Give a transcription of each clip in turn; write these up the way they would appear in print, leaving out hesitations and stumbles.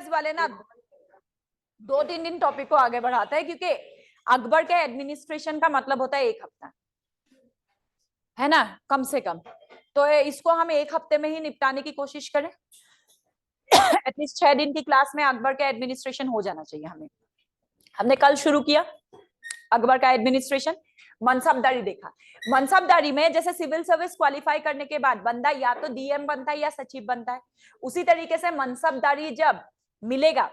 Plus वाले ना 2-3 दिन टॉपिक को आगे बढ़ाता है, क्योंकि अकबर के एडमिनिस्ट्रेशन का मतलब होता है 1 हफ्ता, है ना, कम से कम। तो इसको हम 1 हफ्ते में ही निपटाने की कोशिश करें। एटलीस्ट 6 दिन की क्लास में अकबर का एडमिनिस्ट्रेशन हो जाना चाहिए हमें। हमने कल शुरू किया अकबर का एडमिनिस्ट्रेशन। मनसबदारी देखा। मनसबदारी में जैसे सिविल सर्विस क्वालिफाई करने के बाद बंदा या तो डीएम बनता है या सचिव बनता है, उसी तरीके से मनसबदारी जब मिलेगा,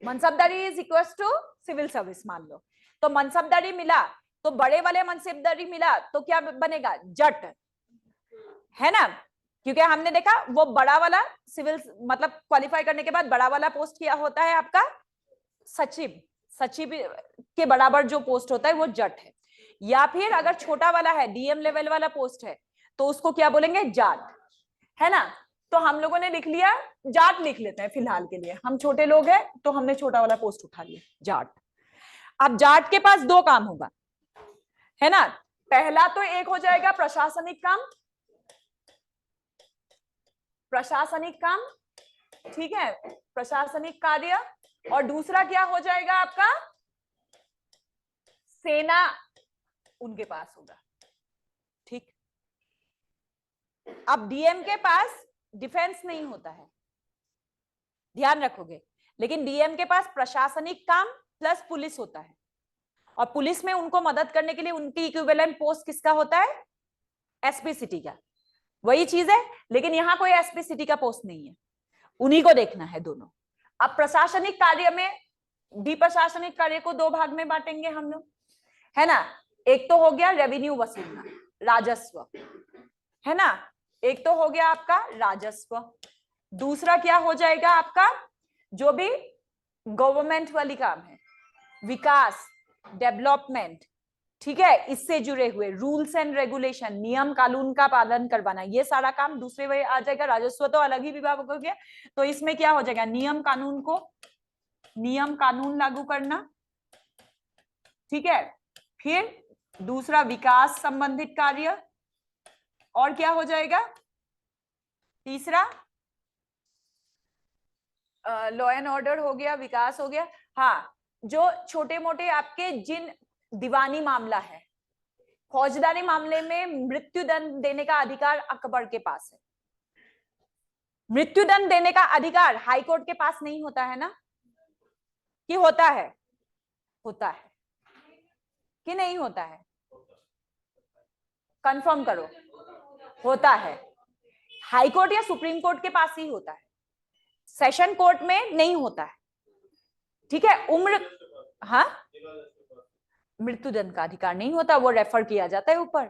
मनसबदारी is equal to civil service मान लो, तो मनसबदारी मिला तो बड़े वाले मनसबदारी मिला तो क्या बनेगा, जट, है ना, क्योंकि हमने देखा वो बड़ा वाला सिविल मतलब क्वालिफाई करने के बाद बड़ा वाला पोस्ट क्या होता है आपका, सचिव। सचिव के बराबर जो पोस्ट होता है वो जट है। या फिर अगर छोटा वाला है, डीएम लेवल वाला पोस्ट है, तो उसको क्या बोलेंगे, जाट, है ना। तो हम लोगों ने लिख लिया, जाट लिख लेते हैं फिलहाल के लिए, हम छोटे लोग हैं तो हमने छोटा वाला पोस्ट उठा लिया, जाट। अब जाट के पास 2 काम होगा, है ना। पहला तो एक हो जाएगा प्रशासनिक काम, प्रशासनिक काम, ठीक है, प्रशासनिक कार्य। और दूसरा क्या हो जाएगा आपका, सेना उनके पास होगा, ठीक। अब डीएम के पास डिफेंस नहीं होता है, ध्यान रखोगे, लेकिन डीएम के पास प्रशासनिक काम प्लस पुलिस होता है, और पुलिस में उनको मदद करने के लिए उनकी इक्विवेलेंट पोस्ट किसका होता है, एसपी सिटी का, वही चीज है। लेकिन यहां कोई एसपी सिटी का पोस्ट नहीं है, उन्हीं को देखना है दोनों। अब प्रशासनिक कार्य में प्रशासनिक कार्य को 2 भाग में बांटेंगे हम लोग, है ना। एक तो हो गया रेवेन्यू वसूलना, राजस्व, है ना, एक तो हो गया आपका राजस्व। दूसरा क्या हो जाएगा आपका, जो भी गवर्नमेंट वाली काम है, विकास, डेवलपमेंट, ठीक है, इससे जुड़े हुए रूल्स एंड रेगुलेशन, नियम कानून का पालन करवाना, ये सारा काम दूसरे वे आ जाएगा। राजस्व तो अलग ही विभाग हो गया, तो इसमें क्या हो जाएगा, नियम कानून लागू करना, ठीक है। फिर दूसरा विकास संबंधित कार्य, और क्या हो जाएगा, तीसरा लॉ एंड ऑर्डर हो गया, विकास हो गया। हाँ, जो छोटे मोटे आपके जिन दीवानी मामला है, फौजदारी मामले में मृत्युदंड देने का अधिकार अकबर के पास है। मृत्युदंड देने का अधिकार हाईकोर्ट के पास नहीं होता है ना, कि होता है, होता है कि नहीं होता है, कंफर्म करो, होता है। हाईकोर्ट या सुप्रीम कोर्ट के पास ही होता है, सेशन कोर्ट में नहीं होता है, ठीक है। उम्र, हाँ, मृत्युदंड का अधिकार नहीं होता, वो रेफर किया जाता है ऊपर,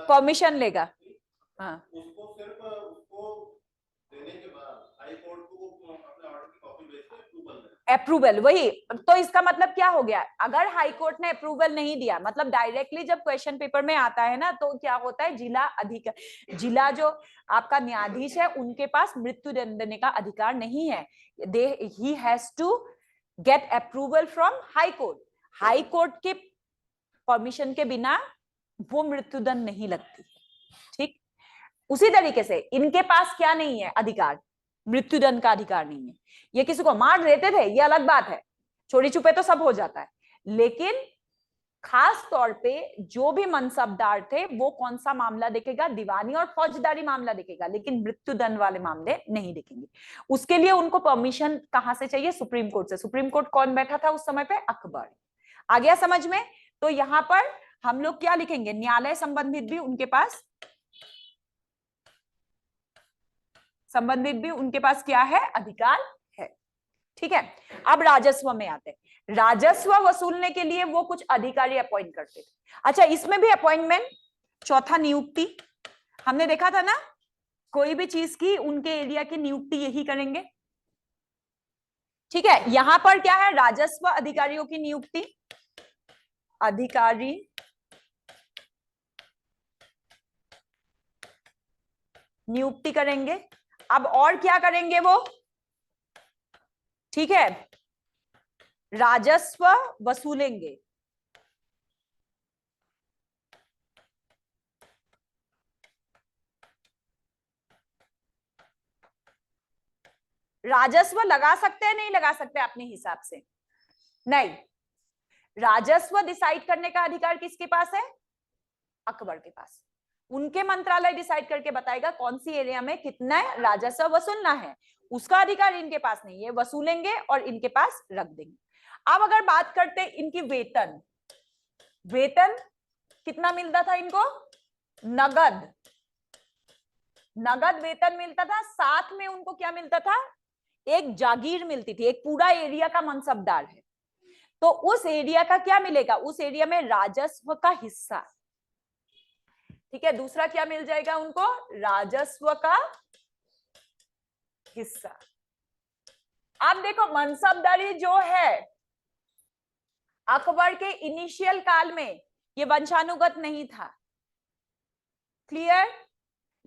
परमिशन लेगा, हाँ, उसको सिर्फ उसको देने के बाद हाई कोर्ट को अपने ऑर्डर की कॉपी भेजते अप्रूवल, वही तो इसका मतलब क्या हो गया, अगर हाई कोर्ट ने अप्रूवल नहीं दिया, मतलब डायरेक्टली जब क्वेश्चन पेपर में आता है ना, तो क्या होता है, जिला जो आपका न्यायाधीश है उनके पास मृत्युदंड देने का अधिकार नहीं है, he has to get approval from high court. High court के परमिशन के बिना वो मृत्युदंड नहीं लगती, ठीक। उसी तरीके से इनके पास क्या नहीं है, अधिकार, मृत्युदंड का अधिकार नहीं है। ये किसी को मार देते थे, ये अलग बात है, चोरी छुपे तो सब हो जाता है, लेकिन खास तौर पे जो भी मनसबदार थे वो कौन सा मामला देखेगा, दीवानी और फौजदारी मामला देखेगा, लेकिन मृत्युदंड वाले मामले नहीं देखेंगे। उसके लिए उनको परमिशन कहां से चाहिए, सुप्रीम कोर्ट से। सुप्रीम कोर्ट कौन बैठा था उस समय पे, अकबर। आ गया समझ में। तो यहां पर हम लोग क्या लिखेंगे, न्यायालय संबंधित भी उनके पास, संबंधित भी उनके पास क्या है, अधिकार है, ठीक है। अब राजस्व में आते हैं। राजस्व वसूलने के लिए वो कुछ अधिकारी अपॉइंट करते थे। अच्छा, इसमें भी अपॉइंटमेंट, चौथा नियुक्ति, हमने देखा था ना, कोई भी चीज की उनके एरिया की नियुक्ति यही करेंगे, ठीक है। यहां पर क्या है, राजस्व अधिकारियों की नियुक्ति, अधिकारी नियुक्ति करेंगे। अब और क्या करेंगे वो, ठीक है, राजस्व वसूलेंगे, राजस्व लगा सकते हैं, नहीं लगा सकते अपने हिसाब से? नहीं, राजस्व डिसाइड करने का अधिकार किसके पास है? अकबर के पास। उनके मंत्रालय डिसाइड करके बताएगा कौन सी एरिया में कितना राजस्व वसूलना है, उसका अधिकार इनके पास नहीं है। वसूलेंगे और इनके पास रख देंगे। अब अगर बात करते इनकी वेतन, वेतन कितना मिलता था इनको? नगद, नगद वेतन मिलता था। साथ में उनको क्या मिलता था? एक जागीर मिलती थी। एक पूरा एरिया का मनसबदार है तो उस एरिया का क्या मिलेगा? उस एरिया में राजस्व का हिस्सा। ठीक है, दूसरा क्या मिल जाएगा उनको? राजस्व का हिस्सा। अब देखो मनसबदारी जो है अकबर के इनिशियल काल में ये वंशानुगत नहीं था, क्लियर।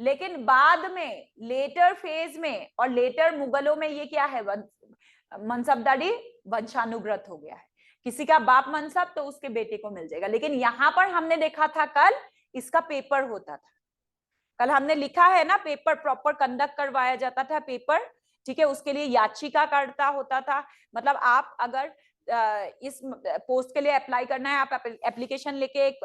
लेकिन बाद में लेटर फेज में और लेटर मुगलों में ये क्या है? मनसबदारी वंशानुगत हो गया है। किसी का बाप मनसब तो उसके बेटे को मिल जाएगा। लेकिन यहां पर हमने देखा था कल इसका पेपर होता था। कल हमने लिखा है ना, पेपर प्रॉपर कंडक्ट करवाया जाता था पेपर। ठीक है, उसके लिए याचिकाकर्ता होता था। मतलब आप अगर इस पोस्ट के लिए अप्लाई करना है, आप एप्लीकेशन लेके एक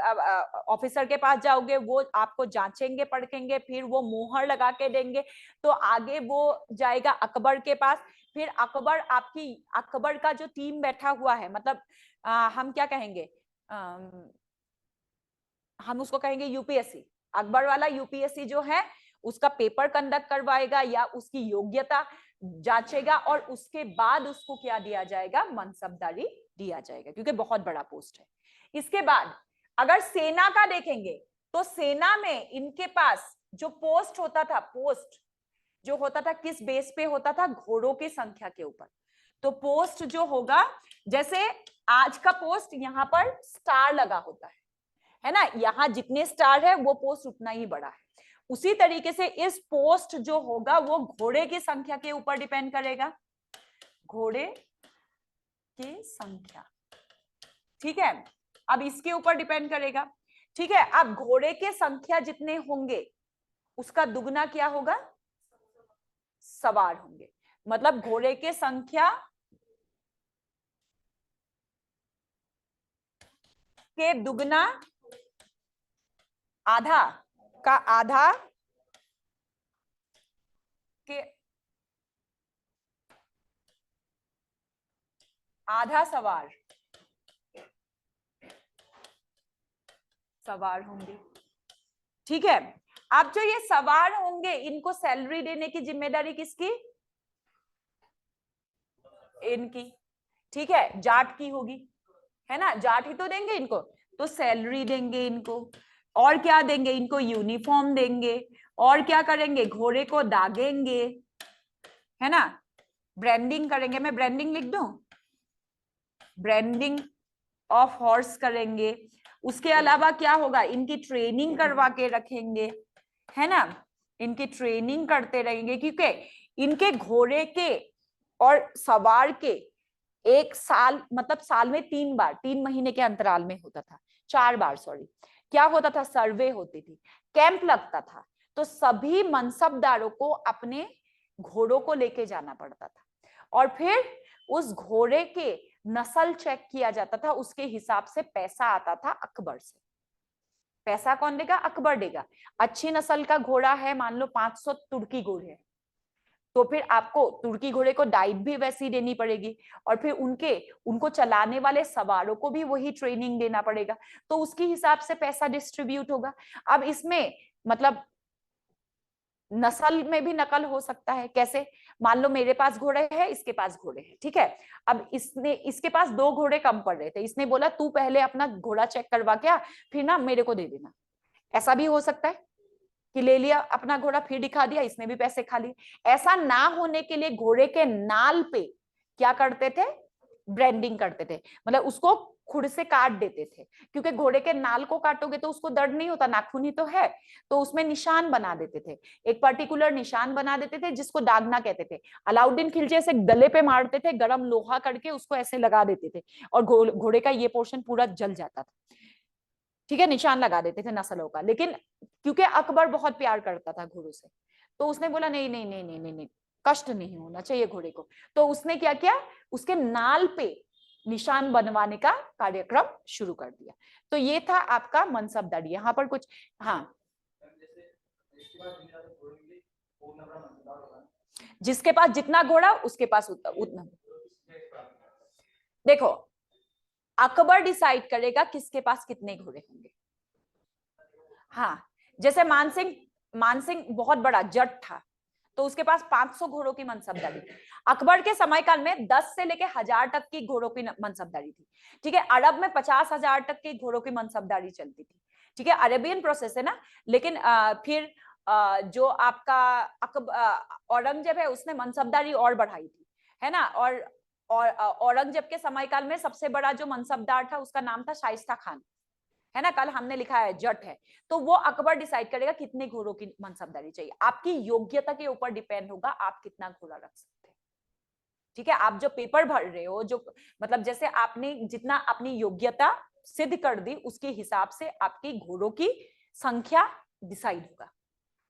ऑफिसर के पास जाओगे, वो आपको जांचेंगे परखेंगे, फिर वो मोहर लगा के देंगे, तो आगे वो जाएगा अकबर के पास। फिर अकबर अकबर का जो टीम बैठा हुआ है, मतलब हम क्या कहेंगे, हम उसको कहेंगे यूपीएससी। अकबर वाला यूपीएससी जो है उसका पेपर कंडक्ट करवाएगा या उसकी योग्यता जांचेगा और उसके बाद उसको क्या दिया जाएगा? मनसबदारी दिया जाएगा, क्योंकि बहुत बड़ा पोस्ट है। इसके बाद अगर सेना का देखेंगे तो सेना में इनके पास जो पोस्ट होता था, पोस्ट जो होता था किस बेस पे होता था? घोड़ों की संख्या के ऊपर। तो पोस्ट जो होगा, जैसे आज का पोस्ट यहाँ पर स्टार लगा होता है ना, यहाँ जितने स्टार है वो पोस्ट उतना ही बड़ा है। उसी तरीके से इस पोस्ट जो होगा वो घोड़े की संख्या के ऊपर डिपेंड करेगा, घोड़े की संख्या। ठीक है, अब इसके ऊपर डिपेंड करेगा। ठीक है, अब घोड़े के संख्या जितने होंगे उसका दुगना क्या होगा? सवार होंगे। मतलब घोड़े के संख्या के दुगना, आधा का आधा के आधा सवार होंगे। ठीक है, अब जो ये सवार होंगे इनको सैलरी देने की जिम्मेदारी किसकी? इनकी। ठीक है, जाट की होगी, है ना, जाट ही तो देंगे इनको, तो सैलरी देंगे इनको। और क्या देंगे इनको? यूनिफॉर्म देंगे। और क्या करेंगे? घोड़े को दागेंगे, है ना, ब्रांडिंग करेंगे। मैं ब्रांडिंग लिख दूं, ब्रांडिंग ऑफ हॉर्स करेंगे। उसके अलावा क्या होगा? इनकी ट्रेनिंग करवा के रखेंगे, है ना, इनकी ट्रेनिंग करते रहेंगे, क्योंकि इनके घोड़े के और सवार के एक साल, मतलब साल में 3 बार, 3 महीने के अंतराल में होता था, 4 बार सॉरी, क्या होता था? सर्वे होती थी, कैंप लगता था। तो सभी मनसबदारों को अपने घोड़ों को लेके जाना पड़ता था और फिर उस घोड़े के नस्ल चेक किया जाता था। उसके हिसाब से पैसा आता था अकबर से। पैसा कौन देगा? अकबर देगा। अच्छी नस्ल का घोड़ा है, मान लो 500 तुर्की घोड़े हैं, तो फिर आपको तुर्की घोड़े को डाइट भी वैसी देनी पड़ेगी और फिर उनको चलाने वाले सवारों को भी वही ट्रेनिंग देना पड़ेगा। तो उसके हिसाब से पैसा डिस्ट्रीब्यूट होगा। अब इसमें मतलब नस्ल में भी नकल हो सकता है। कैसे? मान लो मेरे पास घोड़े है, इसके पास घोड़े हैं, ठीक है, अब इसके पास 2 घोड़े कम पड़ रहे थे, इसने बोला तू पहले अपना घोड़ा चेक करवा के आ, फिर ना मेरे को दे देना। ऐसा भी हो सकता है कि ले लिया अपना घोड़ा, फिर दिखा दिया, इसने भी पैसे खा लिए। ऐसा ना होने के लिए घोड़े के नाल पे क्या करते थे? ब्रांडिंग करते थे, मतलब उसको खुर से काट देते थे, क्योंकि घोड़े के नाल को काटोगे तो उसको दर्द नहीं होता, नाखून ही तो है, तो उसमें निशान बना देते थे, एक पर्टिकुलर निशान बना देते थे जिसको दागना कहते थे। अलाउद्दीन खिलजी ऐसे गले पे मारते थे, गरम लोहा करके उसको ऐसे लगा देते थे और घोड़े का ये पोर्शन पूरा जल जाता था। ठीक है, निशान लगा देते थे नस्लों का। लेकिन क्योंकि अकबर बहुत प्यार करता था घोड़ों से, तो उसने बोला नहीं नहीं नहीं नहीं नहीं नहीं, कष्ट नहीं होना चाहिए घोड़े को। तो उसने क्या किया, उसके नाल पे निशान बनवाने का कार्यक्रम शुरू कर दिया। तो ये था आपका मनसबदारी। यहाँ पर कुछ, हाँ, जिसके पास जितना घोड़ा उसके पास उतना। देखो, अकबर डिसाइड करेगा किसके पास कितने घोड़े होंगे। हाँ, जैसे मानसिंह, मानसिंह बहुत बड़ा जट था, तो उसके पास 500 घोड़ों की मनसबदारी थी। अकबर के समय काल में 10 से लेके 1000 तक की घोड़ों की मनसबदारी थी। ठीक है, अरब में 50,000 तक की घोड़ों की मनसबदारी चलती थी। ठीक है, अरेबियन प्रोसेस है ना। लेकिन फिर जो आपका औरंगजेब है, उसने मनसबदारी और बढ़ाई थी, है ना। और औरंगजेब के समय काल में सबसे बड़ा जो मनसबदार था उसका नाम था शाइस्ता खान, है ना। कल हमने लिखा है जट है। तो वो अकबर डिसाइड करेगा कितने घोड़ों की मनसबदारी चाहिए। आपकी योग्यता के ऊपर डिपेंड होगा आप कितना घोड़ा रख सकते हैं। ठीक है, आप जो पेपर भर रहे हो, जो मतलब जैसे आपने जितना अपनी योग्यता सिद्ध कर दी, उसके हिसाब से आपकी घोड़ों की संख्या डिसाइड होगा।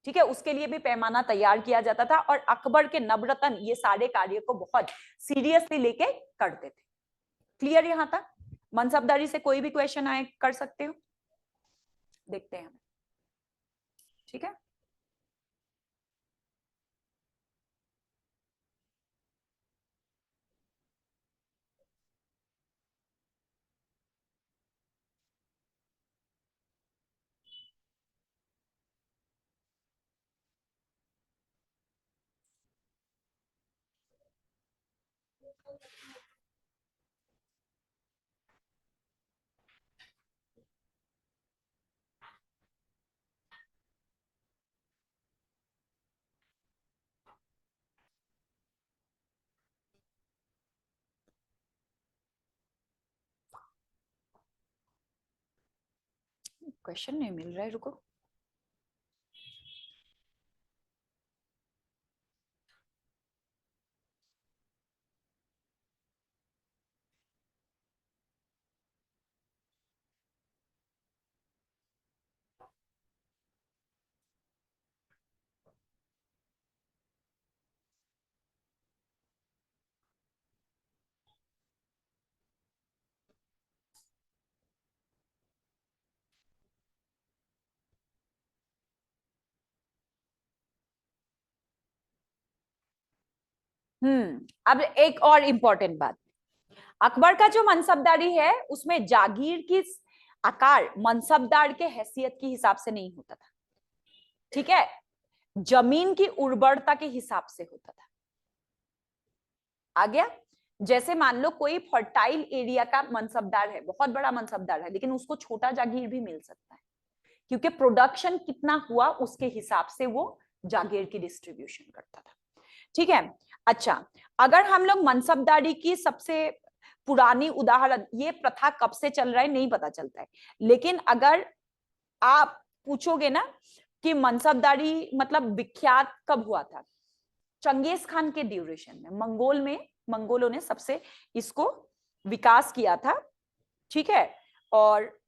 ठीक है, उसके लिए भी पैमाना तैयार किया जाता था। और अकबर के नवरत्न ये सारे कार्य को बहुत सीरियसली लेके करते थे। क्लियर यहां तक? मनसबदारी से कोई भी क्वेश्चन आए कर सकते हो, देखते हैं। ठीक है, क्वेश्चन नहीं मिल रहा है, रुको। अब एक और इंपॉर्टेंट बात, अकबर का जो मनसबदारी है उसमें जागीर की आकार मनसबदार के हैसियत की हिसाब से नहीं होता था। ठीक है, जमीन की उर्वरता के हिसाब से होता था। आ गया? जैसे मान लो कोई फर्टाइल एरिया का मनसबदार है, बहुत बड़ा मनसबदार है, लेकिन उसको छोटा जागीर भी मिल सकता है, क्योंकि प्रोडक्शन कितना हुआ उसके हिसाब से वो जागीर की डिस्ट्रीब्यूशन करता था। ठीक है, अच्छा, अगर हम लोग मनसबदारी की सबसे पुरानी उदाहरण, ये प्रथा कब से चल रहा है नहीं पता चलता है, लेकिन अगर आप पूछोगे ना कि मनसबदारी मतलब विख्यात कब हुआ था, चंगेज खान के ड्यूरेशन में, मंगोल में, मंगोलों ने सबसे इसको विकास किया था। ठीक है, और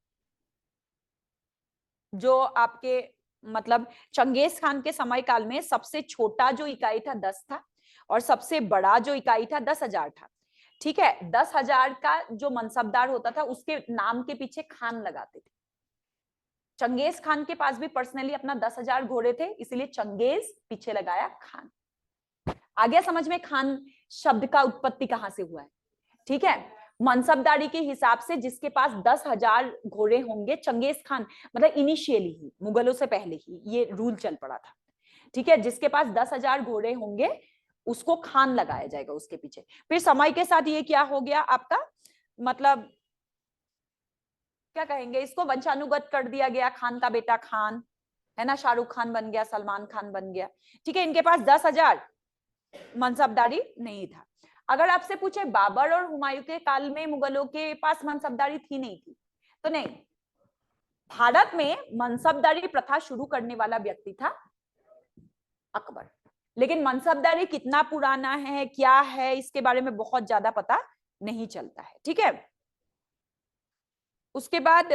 जो आपके मतलब चंगेज खान के समय काल में सबसे छोटा जो इकाई था 10 था, और सबसे बड़ा जो इकाई था 10,000 था। ठीक है, 10,000 का जो मनसबदार होता था उसके नाम के पीछे खान लगाते थे। चंगेज खान के पास भी पर्सनली अपना 10,000 घोड़े थे, इसीलिए चंगेज पीछे लगाया खान। आ गया समझ में खान शब्द का उत्पत्ति कहां से हुआ है? ठीक है, मनसबदारी के हिसाब से जिसके पास 10,000 घोड़े होंगे, चंगेज खान मतलब इनिशियली ही, मुगलों से पहले ही ये रूल चल पड़ा था। ठीक है, जिसके पास 10,000 घोड़े होंगे उसको खान लगाया जाएगा उसके पीछे। फिर समय के साथ ये क्या हो गया आपका, मतलब क्या कहेंगे इसको, वंशानुगत कर दिया गया, खान का बेटा खान, है ना, शाहरुख खान बन गया, सलमान खान बन गया। ठीक है, इनके पास 10,000 मनसबदारी नहीं था। अगर आपसे पूछे बाबर और हुमायूं के काल में मुगलों के पास मनसबदारी थी नहीं थी, तो नहीं, भारत में मनसबदारी प्रथा शुरू करने वाला व्यक्ति था अकबर। लेकिन मनसबदारी कितना पुराना है, क्या है, इसके बारे में बहुत ज्यादा पता नहीं चलता है। ठीक है, उसके बाद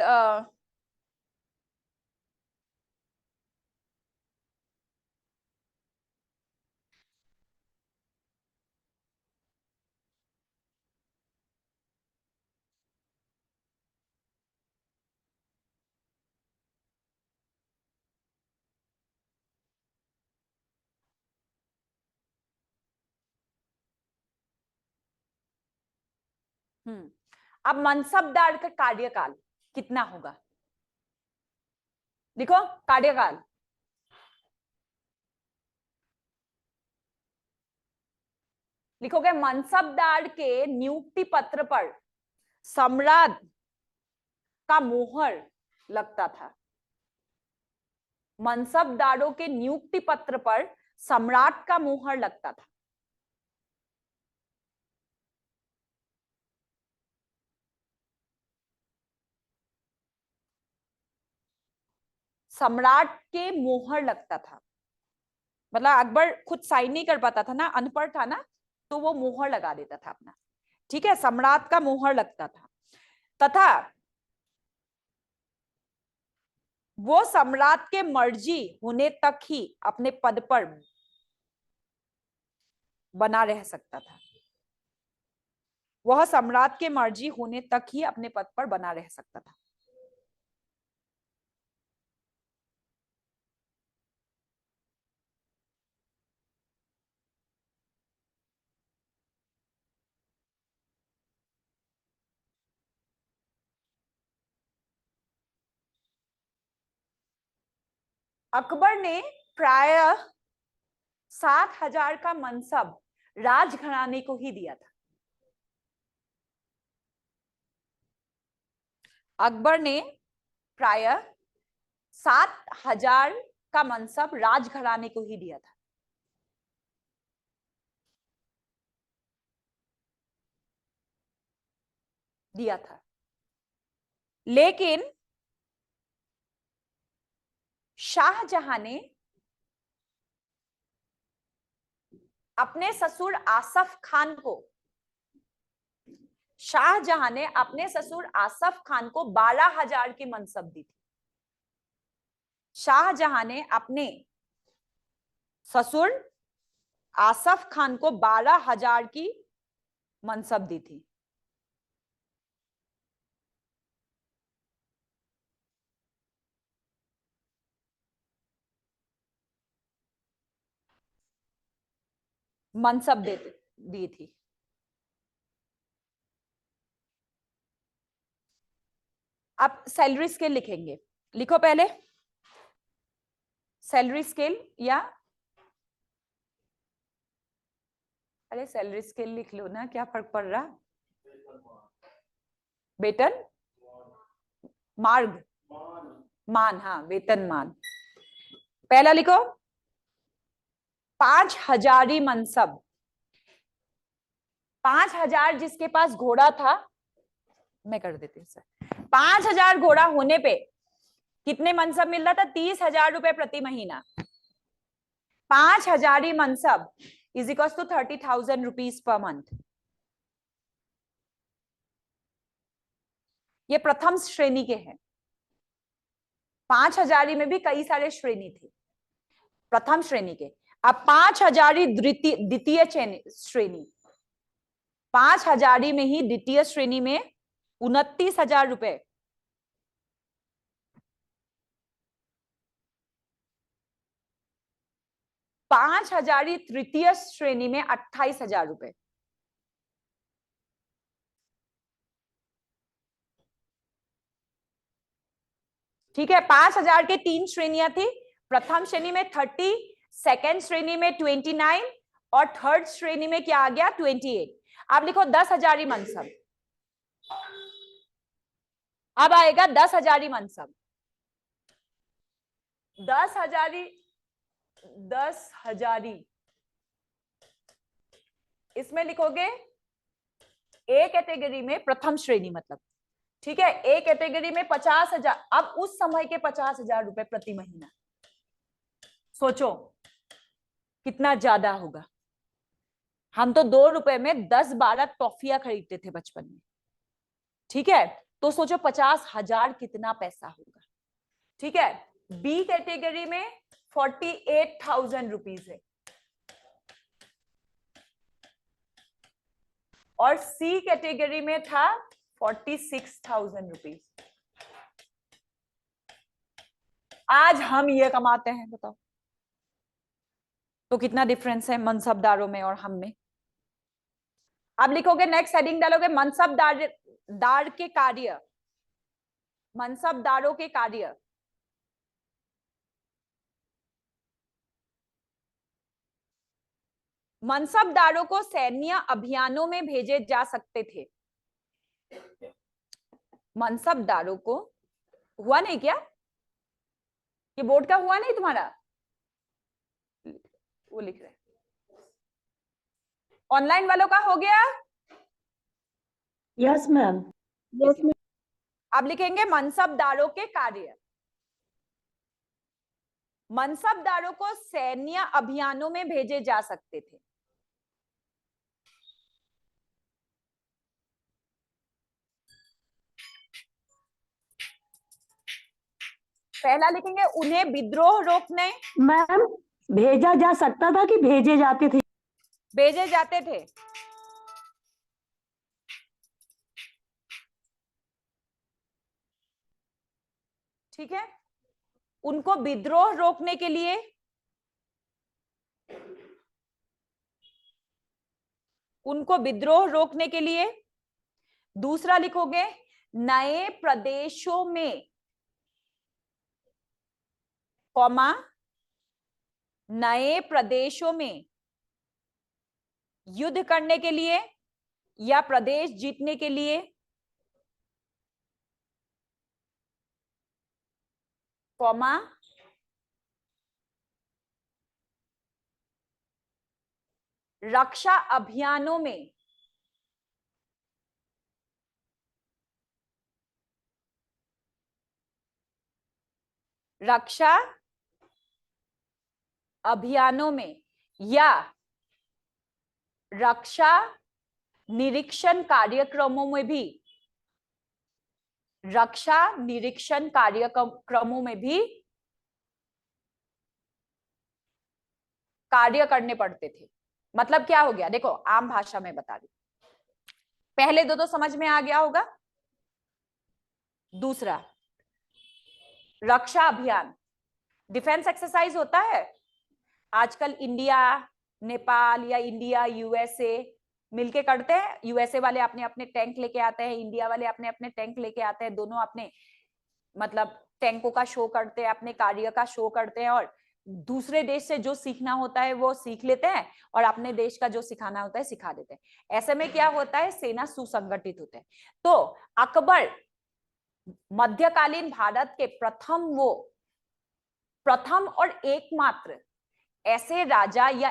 अब मनसबदार का कार्यकाल कितना होगा? देखो कार्यकाल, लिखोगे मनसबदार के नियुक्ति पत्र पर सम्राट का मोहर लगता था। मनसबदारों के नियुक्ति पत्र पर सम्राट का मोहर लगता था। सम्राट के मोहर लगता था, मतलब अकबर खुद साइन नहीं कर पाता था ना, अनपढ़ था ना, तो वो मोहर लगा देता था अपना। ठीक है, सम्राट का मोहर लगता था, तथा वो सम्राट के मर्जी होने तक ही अपने पद पर बना रह सकता था। वह सम्राट के मर्जी होने तक ही अपने पद पर बना रह सकता था। अकबर ने प्राय 7,000 का मनसब राजघराने को ही दिया था। अकबर ने प्राय 7,000 का मनसब राजघराने को ही दिया था। लेकिन शाहजहां ने अपने ससुर आसफ खान को 12,000 की मनसब दी थी। शाहजहां ने अपने ससुर आसफ खान को 12,000 की मनसब दी थी। मनसब दी थी। अब सैलरी स्केल लिखेंगे, लिखो पहले सैलरी स्केल, या अरे सैलरी स्केल लिख लो ना, क्या फर्क पड़ रहा? वेतन मार्ग मान, हाँ वेतन मान। पहला लिखो 5,000 मनसब। 5,000 जिसके पास घोड़ा था, मैं कर देती हूँ सर, 5,000 घोड़ा होने पे कितने मनसब मिल रहा था? 30,000 रुपए प्रति महीना। 5,000 मनसब is equal to 30,000 rupees per month. ये प्रथम श्रेणी के हैं। 5,000 में भी कई सारे श्रेणी थे, प्रथम श्रेणी के। अब 5,000 द्वितीय श्रेणी, 5,000 में ही द्वितीय श्रेणी में 29,000 रुपए। 5,000 तृतीय श्रेणी में 28,000 रुपए। ठीक है, 5,000 के 3 श्रेणियां थी। प्रथम श्रेणी में 30, सेकेंड श्रेणी में 29 और थर्ड श्रेणी में क्या आ गया? 28। आप लिखो 10,000 मनसब। अब आएगा 10,000 मनसब। 10,000 इसमें लिखोगे ए कैटेगरी में प्रथम श्रेणी मतलब, ठीक है, ए कैटेगरी में 50,000। अब उस समय के 50,000 रुपए प्रति महीना, सोचो कितना ज्यादा होगा। हम तो 2 रुपए में 10-12 टॉफियां खरीदते थे बचपन में। ठीक है, तो सोचो 50,000 कितना पैसा होगा। ठीक है, बी कैटेगरी में 48,000 रुपीज है, और सी कैटेगरी में था 46,000 रुपीज। आज हम ये कमाते हैं, बताओ तो कितना डिफरेंस है मनसबदारों में और हम में। अब लिखोगे, नेक्स्ट हेडिंग डालोगे मनसबदार के कार्य, मनसबदारों के कार्य। मनसबदारों को सैन्य अभियानों में भेजे जा सकते थे। मनसबदारों को, हुआ नहीं क्या? ये बोर्ड का हुआ नहीं तुम्हारा? वो लिख रहे, ऑनलाइन वालों का हो गया? Yes ma'am. Yes ma'am. अब लिखेंगे मनसबदारों के कार्य। मनसबदारों को सैन्य अभियानों में भेजे जा सकते थे। पहला लिखेंगे उन्हें विद्रोह रोकने। मैम, भेजा जा सकता था कि भेजे जाते थे? भेजे जाते थे। ठीक है, उनको विद्रोह रोकने के लिए, उनको विद्रोह रोकने के लिए। दूसरा लिखोगे नए प्रदेशों में, कॉमा, नए प्रदेशों में युद्ध करने के लिए या प्रदेश जीतने के लिए, कॉमा, रक्षा अभियानों में, रक्षा अभियानों में या रक्षा निरीक्षण कार्यक्रमों में भी, रक्षा निरीक्षण कार्यक्रमों में भी कार्य करने पड़ते थे। मतलब क्या हो गया, देखो आम भाषा में बता रही, पहले दो तो समझ में आ गया होगा। दूसरा, रक्षा अभियान, डिफेंस एक्सरसाइज होता है आजकल, इंडिया नेपाल या इंडिया यूएसए मिलके करते हैं। यूएसए वाले अपने अपने टैंक लेके आते हैं, इंडिया वाले अपने अपने टैंक लेके आते हैं, दोनों अपने मतलब टैंकों का शो करते हैं, अपने कार्य का शो करते हैं, और दूसरे देश से जो सीखना होता है वो सीख लेते हैं और अपने देश का जो सिखाना होता है सिखा देते हैं। ऐसे में क्या होता है, सेना सुसंगठित होते हैं। तो अकबर मध्यकालीन भारत के प्रथम और एकमात्र ऐसे राजा या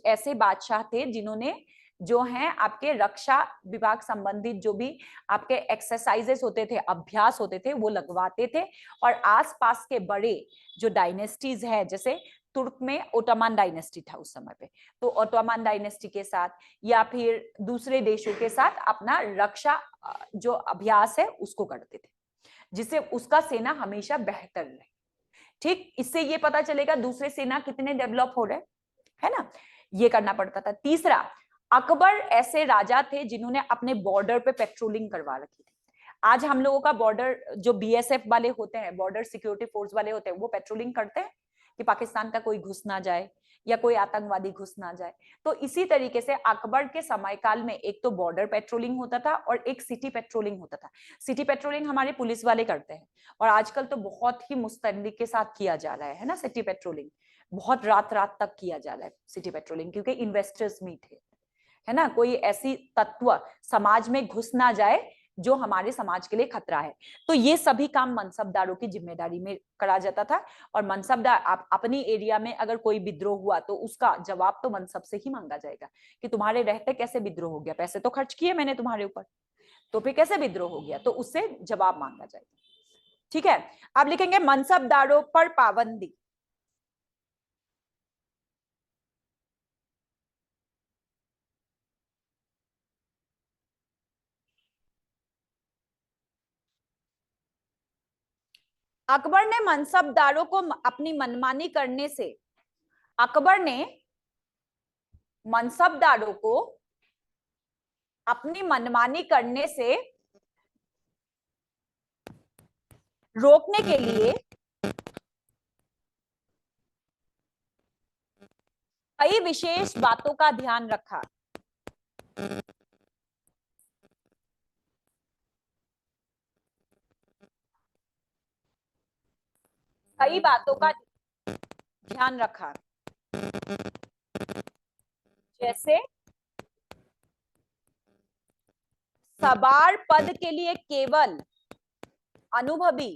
ऐसे बादशाह थे जिन्होंने जो हैं आपके रक्षा विभाग संबंधित जो भी आपके एक्सरसाइजेस होते थे, अभ्यास होते थे, वो लगवाते थे। और आसपास के बड़े जो डायनेस्टीज है, जैसे तुर्क में ओटोमन डायनेस्टी था उस समय पे, तो ओटोमन डायनेस्टी के साथ या फिर दूसरे देशों के साथ अपना रक्षा जो अभ्यास है उसको करते थे, जिससे उसका सेना हमेशा बेहतर रहे। ठीक, इससे ये पता चलेगा दूसरे सेना कितने डेवलप हो रहे, है ना, ये करना पड़ता था। तीसरा, अकबर ऐसे राजा थे जिन्होंने अपने बॉर्डर पे पेट्रोलिंग करवा रखी थी। आज हम लोगों का बॉर्डर जो बीएसएफ वाले होते हैं, बॉर्डर सिक्योरिटी फोर्स वाले होते हैं, वो पेट्रोलिंग करते हैं कि पाकिस्तान का कोई घुस ना जाए या कोई आतंकवादी घुस ना जाए। तो इसी तरीके से अकबर के समय काल में एक तो बॉर्डर पेट्रोलिंग होता था और एक सिटी पेट्रोलिंग होता था। सिटी पेट्रोलिंग हमारे पुलिस वाले करते हैं, और आजकल तो बहुत ही मुस्तैदी के साथ किया जा रहा है ना सिटी पेट्रोलिंग, बहुत रात रात तक किया जा रहा है सिटी पेट्रोलिंग, क्योंकि इन्वेस्टर्स मीट है ना, कोई ऐसी तत्व समाज में घुस ना जाए जो हमारे समाज के लिए खतरा है। तो ये सभी काम मनसबदारों की जिम्मेदारी में करा जाता था। और मनसबदार आप अपनी एरिया में अगर कोई विद्रोह हुआ तो उसका जवाब तो मनसब से ही मांगा जाएगा कि तुम्हारे रहते कैसे विद्रोह हो गया, पैसे तो खर्च किए मैंने तुम्हारे ऊपर, तो फिर कैसे विद्रोह हो गया, तो उससे जवाब मांगा जाएगा। ठीक है, अब लिखेंगे मनसबदारों पर पाबंदी। अकबर ने मनसबदारों को अपनी मनमानी करने से, अकबर ने मनसबदारों को अपनी मनमानी करने से रोकने के लिए कई विशेष बातों का ध्यान रखा। कई बातों का ध्यान रखा, जैसे सवार पद के लिए केवल अनुभवी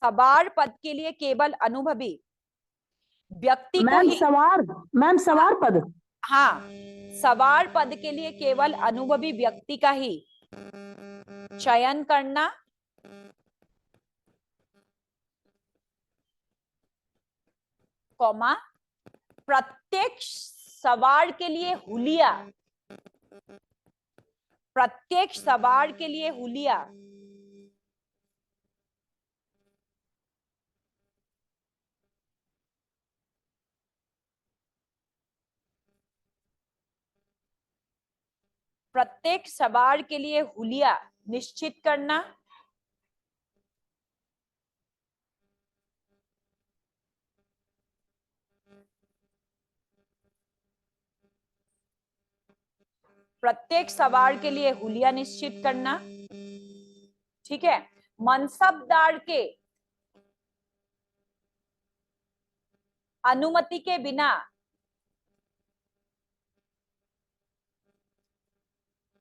सवार पद के लिए केवल अनुभवी व्यक्ति को मैम ही, सवार, मैम सवार पद, हाँ, सवार पद के लिए केवल अनुभवी व्यक्ति का ही चयन करना, कॉमा, प्रत्येक सवार के लिए हुलिया, प्रत्येक सवार के लिए हुलिया प्रत्येक सवार के लिए हुलिया निश्चित करना, प्रत्येक सवार के लिए हुलिया निश्चित करना, ठीक है। मनसबदार के अनुमति के बिना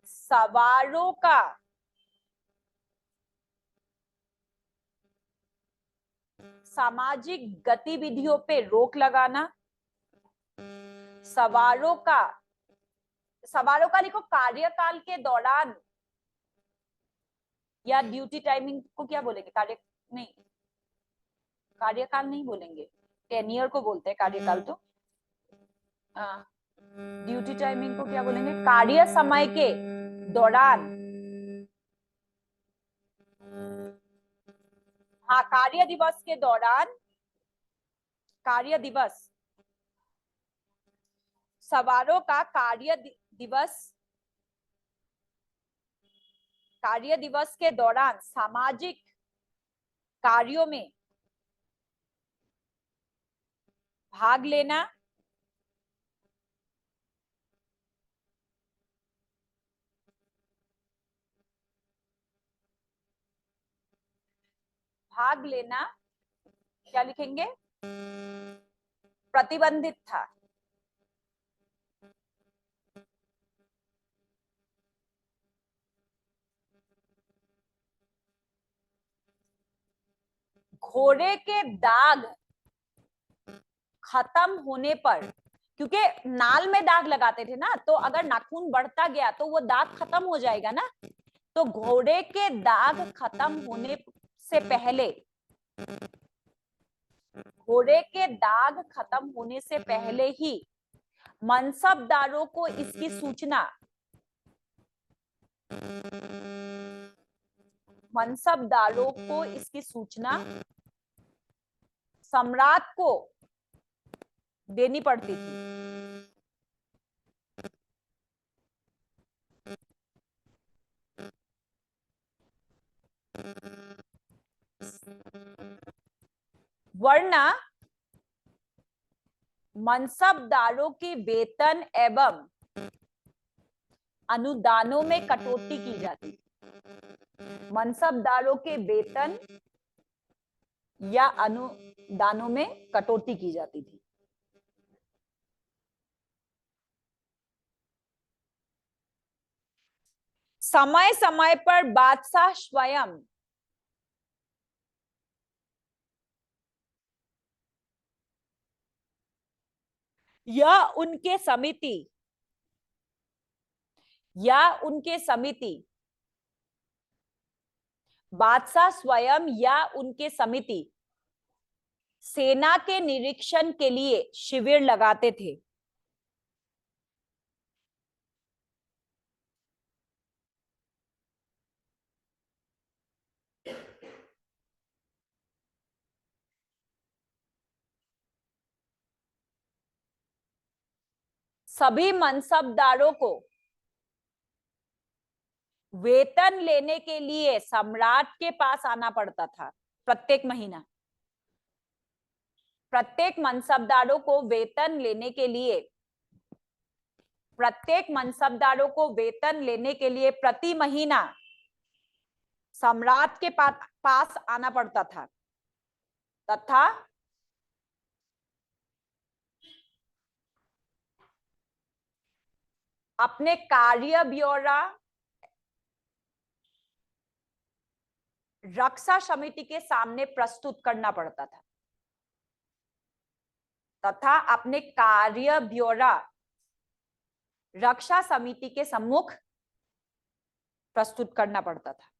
सवारों का सामाजिक गतिविधियों पे रोक लगाना, सवारों का लिखो कार्यकाल के दौरान, या ड्यूटी टाइमिंग को क्या बोलेंगे, कार्यकाल नहीं बोलेंगे, टेनियर को बोलते हैं कार्यकाल, तो ड्यूटी टाइमिंग को क्या बोलेंगे, कार्य समय के दौरान, हाँ, कार्य दिवस के दौरान, कार्य दिवस, सवारों का कार्य दिवस के दौरान सामाजिक कार्यों में भाग लेना, क्या लिखेंगे, प्रतिबंधित था। घोड़े के दाग खत्म होने पर, क्योंकि नाल में दाग लगाते थे ना, तो अगर नाखून बढ़ता गया तो वो दाग खत्म हो जाएगा ना, तो घोड़े के दाग खत्म होने से पहले, घोड़े के दाग खत्म होने से पहले ही मनसबदारों को इसकी सूचना, सम्राट को देनी पड़ती थी। वरना मनसबदारों के वेतन एवं अनुदानों में कटौती की जाती, मनसबदारों के वेतन या अनुदानों में कटौती की जाती थी। समय समय पर बादशाह स्वयं या उनके समिति, बादशाह स्वयं या उनके समिति सेना के निरीक्षण के लिए शिविर लगाते थे। सभी मनसबदारों को वेतन लेने के लिए सम्राट के पास आना पड़ता था प्रत्येक महीना। प्रत्येक मनसबदारों को वेतन लेने के लिए प्रति महीना सम्राट के पास आना पड़ता था तथा अपने कार्य ब्यौरा रक्षा समिति के सामने प्रस्तुत करना पड़ता था, तथा अपने कार्य ब्यौरा रक्षा समिति के सम्मुख प्रस्तुत करना पड़ता था।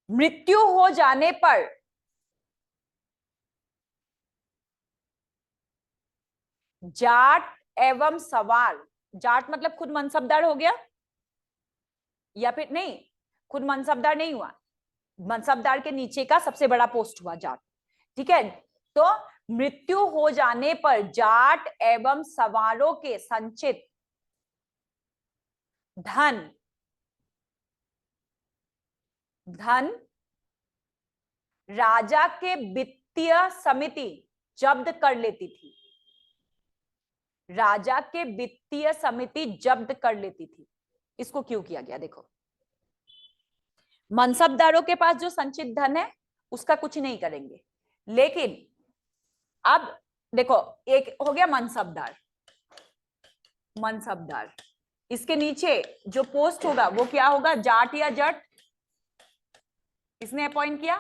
मृत्यु हो जाने पर जाट एवं सवार, जाट मतलब खुद मनसबदार हो गया या फिर नहीं, खुद मनसबदार नहीं हुआ, मनसबदार के नीचे का सबसे बड़ा पोस्ट हुआ जाट, ठीक है। तो मृत्यु हो जाने पर जाट एवं सवारों के संचित धन राजा के वित्तीय समिति जब्त कर लेती थी, राजा के वित्तीय समिति जब्त कर लेती थी। इसको क्यों किया गया? देखो, मनसबदारों के पास जो संचित धन है उसका कुछ नहीं करेंगे, लेकिन अब देखो, एक हो गया मनसबदार, मनसबदार, इसके नीचे जो पोस्ट होगा वो क्या होगा? जाट या जट, इसने अपॉइंट किया।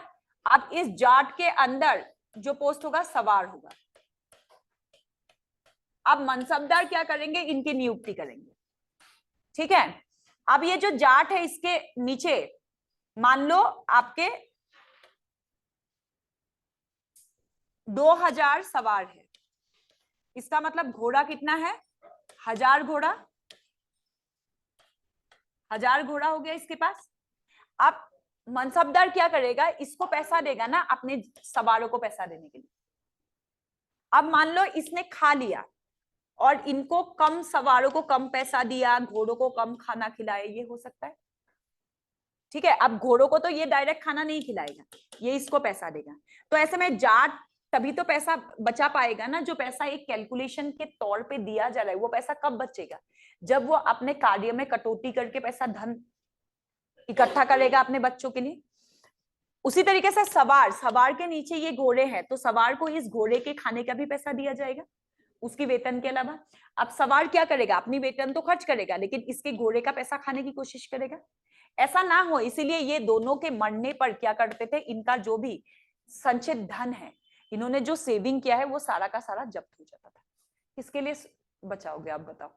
अब इस जाट के अंदर जो पोस्ट होगा सवार होगा। अब मनसबदार क्या करेंगे? इनकी नियुक्ति करेंगे, ठीक है। अब ये जो जाट है इसके नीचे मान लो आपके 2000 सवार है, इसका मतलब घोड़ा कितना है? 1000 घोड़ा, 1000 घोड़ा हो गया इसके पास। अब मनसबदार क्या करेगा? इसको पैसा देगा ना, अपने सवारों को पैसा देने के लिए। अब मान लो इसने खा लिया और इनको कम, सवारों को कम पैसा दिया, घोड़ों को कम खाना खिलाए, ये हो सकता है, ठीक है। अब घोड़ों को तो ये डायरेक्ट खाना नहीं खिलाएगा, ये इसको पैसा देगा। तो ऐसे में जाट तभी तो पैसा बचा पाएगा ना, जो पैसा एक कैलकुलेशन के तौर पे दिया जा रहा है वो पैसा कब बचेगा? जब वो अपने कार्य में कटौती करके पैसा, धन इकट्ठा करेगा अपने बच्चों के लिए। उसी तरीके से सवार, सवार के नीचे ये घोड़े हैं, तो सवार को इस घोड़े के खाने का भी पैसा दिया जाएगा उसकी वेतन के अलावा। अब सवार क्या करेगा? अपनी वेतन तो खर्च करेगा, लेकिन इसके घोड़े का पैसा खाने की कोशिश करेगा। ऐसा ना हो, इसीलिए ये दोनों के मरने पर क्या करते थे? इनका जो भी संचित धन है, इन्होंने जो सेविंग किया है, वो सारा का सारा जब्त हो जाता था। किसके लिए बचाओगे आप बताओ?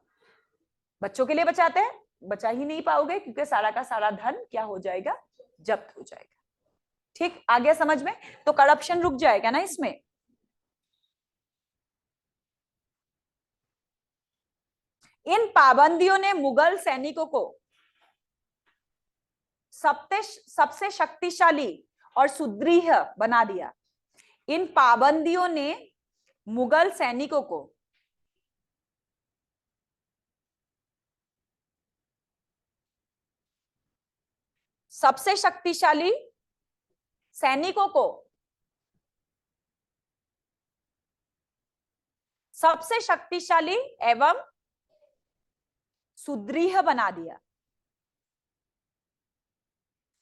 बच्चों के लिए बचाते हैं, बचा ही नहीं पाओगे, क्योंकि सारा का सारा धन क्या हो जाएगा? जब्त हो जाएगा। ठीक, आ गया समझ में? तो करप्शन रुक जाएगा ना इसमें। इन पाबंदियों ने मुगल सैनिकों को सबसे शक्तिशाली और सुदृढ़ बना दिया। इन पाबंदियों ने मुगल सैनिकों को सबसे शक्तिशाली सैनिकों को सबसे शक्तिशाली एवं सुदृढ़ बना दिया।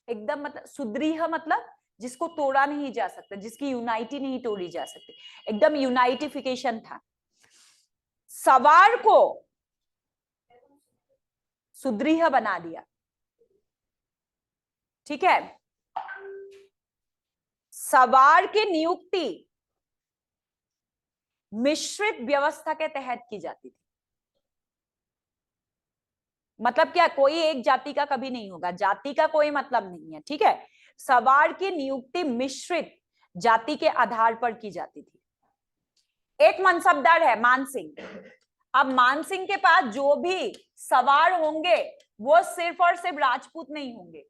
एकदम मतलब सुदृढ़ मतलब जिसको तोड़ा नहीं जा सकता, जिसकी यूनाइटी नहीं तोड़ी जा सकती, एकदम यूनाइटिफिकेशन था। सवार को सुदृढ़ बना दिया, ठीक है। सवार की नियुक्ति मिश्रित व्यवस्था के तहत की जाती थी। मतलब क्या? कोई एक जाति का कभी नहीं होगा, जाति का कोई मतलब नहीं है, ठीक है। सवार की नियुक्ति मिश्रित जाति के आधार पर की जाती थी। एक मनसबदार है मान सिंह। अब मान सिंह के पास जो भी सवार होंगे वो सिर्फ और सिर्फ राजपूत नहीं होंगे।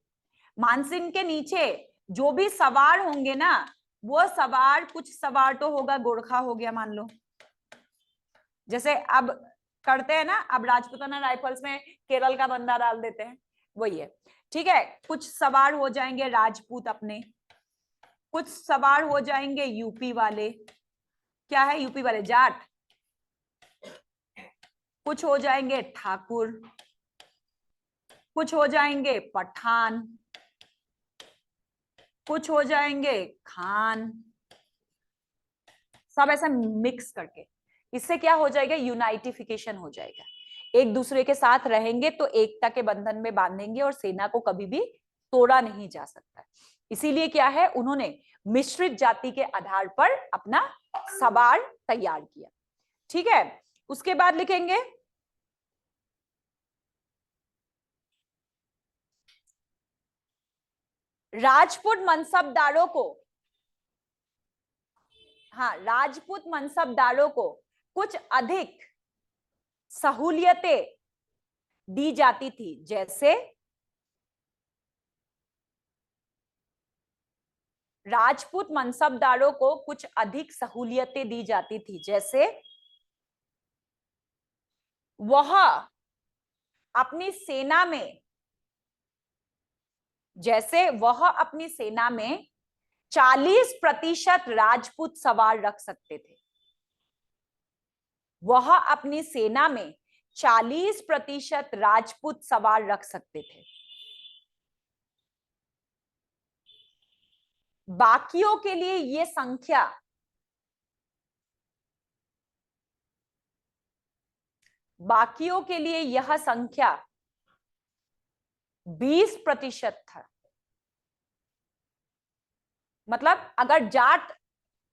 मान सिंह के नीचे जो भी सवार होंगे ना, वो सवार, कुछ सवार तो होगा गोरखा हो गया मान लो, जैसे अब करते हैं ना, अब राजपूताना राइफल्स में केरल का बंदा डाल देते हैं, वही है, ठीक है। कुछ सवार हो जाएंगे राजपूत अपने, कुछ सवार हो जाएंगे यूपी वाले, क्या है यूपी वाले, जाट। कुछ हो जाएंगे ठाकुर, कुछ हो जाएंगे पठान, कुछ हो जाएंगे खान, सब ऐसा मिक्स करके। इससे क्या हो जाएगा, यूनाइटिफिकेशन हो जाएगा, एक दूसरे के साथ रहेंगे तो एकता के बंधन में बांधेंगे और सेना को कभी भी तोड़ा नहीं जा सकता। इसीलिए क्या है, उन्होंने मिश्रित जाति के आधार पर अपना सवार तैयार किया, ठीक है। उसके बाद लिखेंगे राजपूत मनसबदारों को, हाँ, राजपूत मनसबदारों को कुछ अधिक सहूलियतें दी जाती थी, जैसे राजपूत मनसबदारों को कुछ अधिक सहूलियतें दी जाती थी, जैसे वह अपनी सेना में, जैसे वह अपनी सेना में 40% राजपूत सवार रख सकते थे, वह अपनी सेना में 40% राजपूत सवार रख सकते थे। बाकियों के लिए यह संख्या, बाकियों के लिए यह संख्या 20% था। मतलब अगर जाट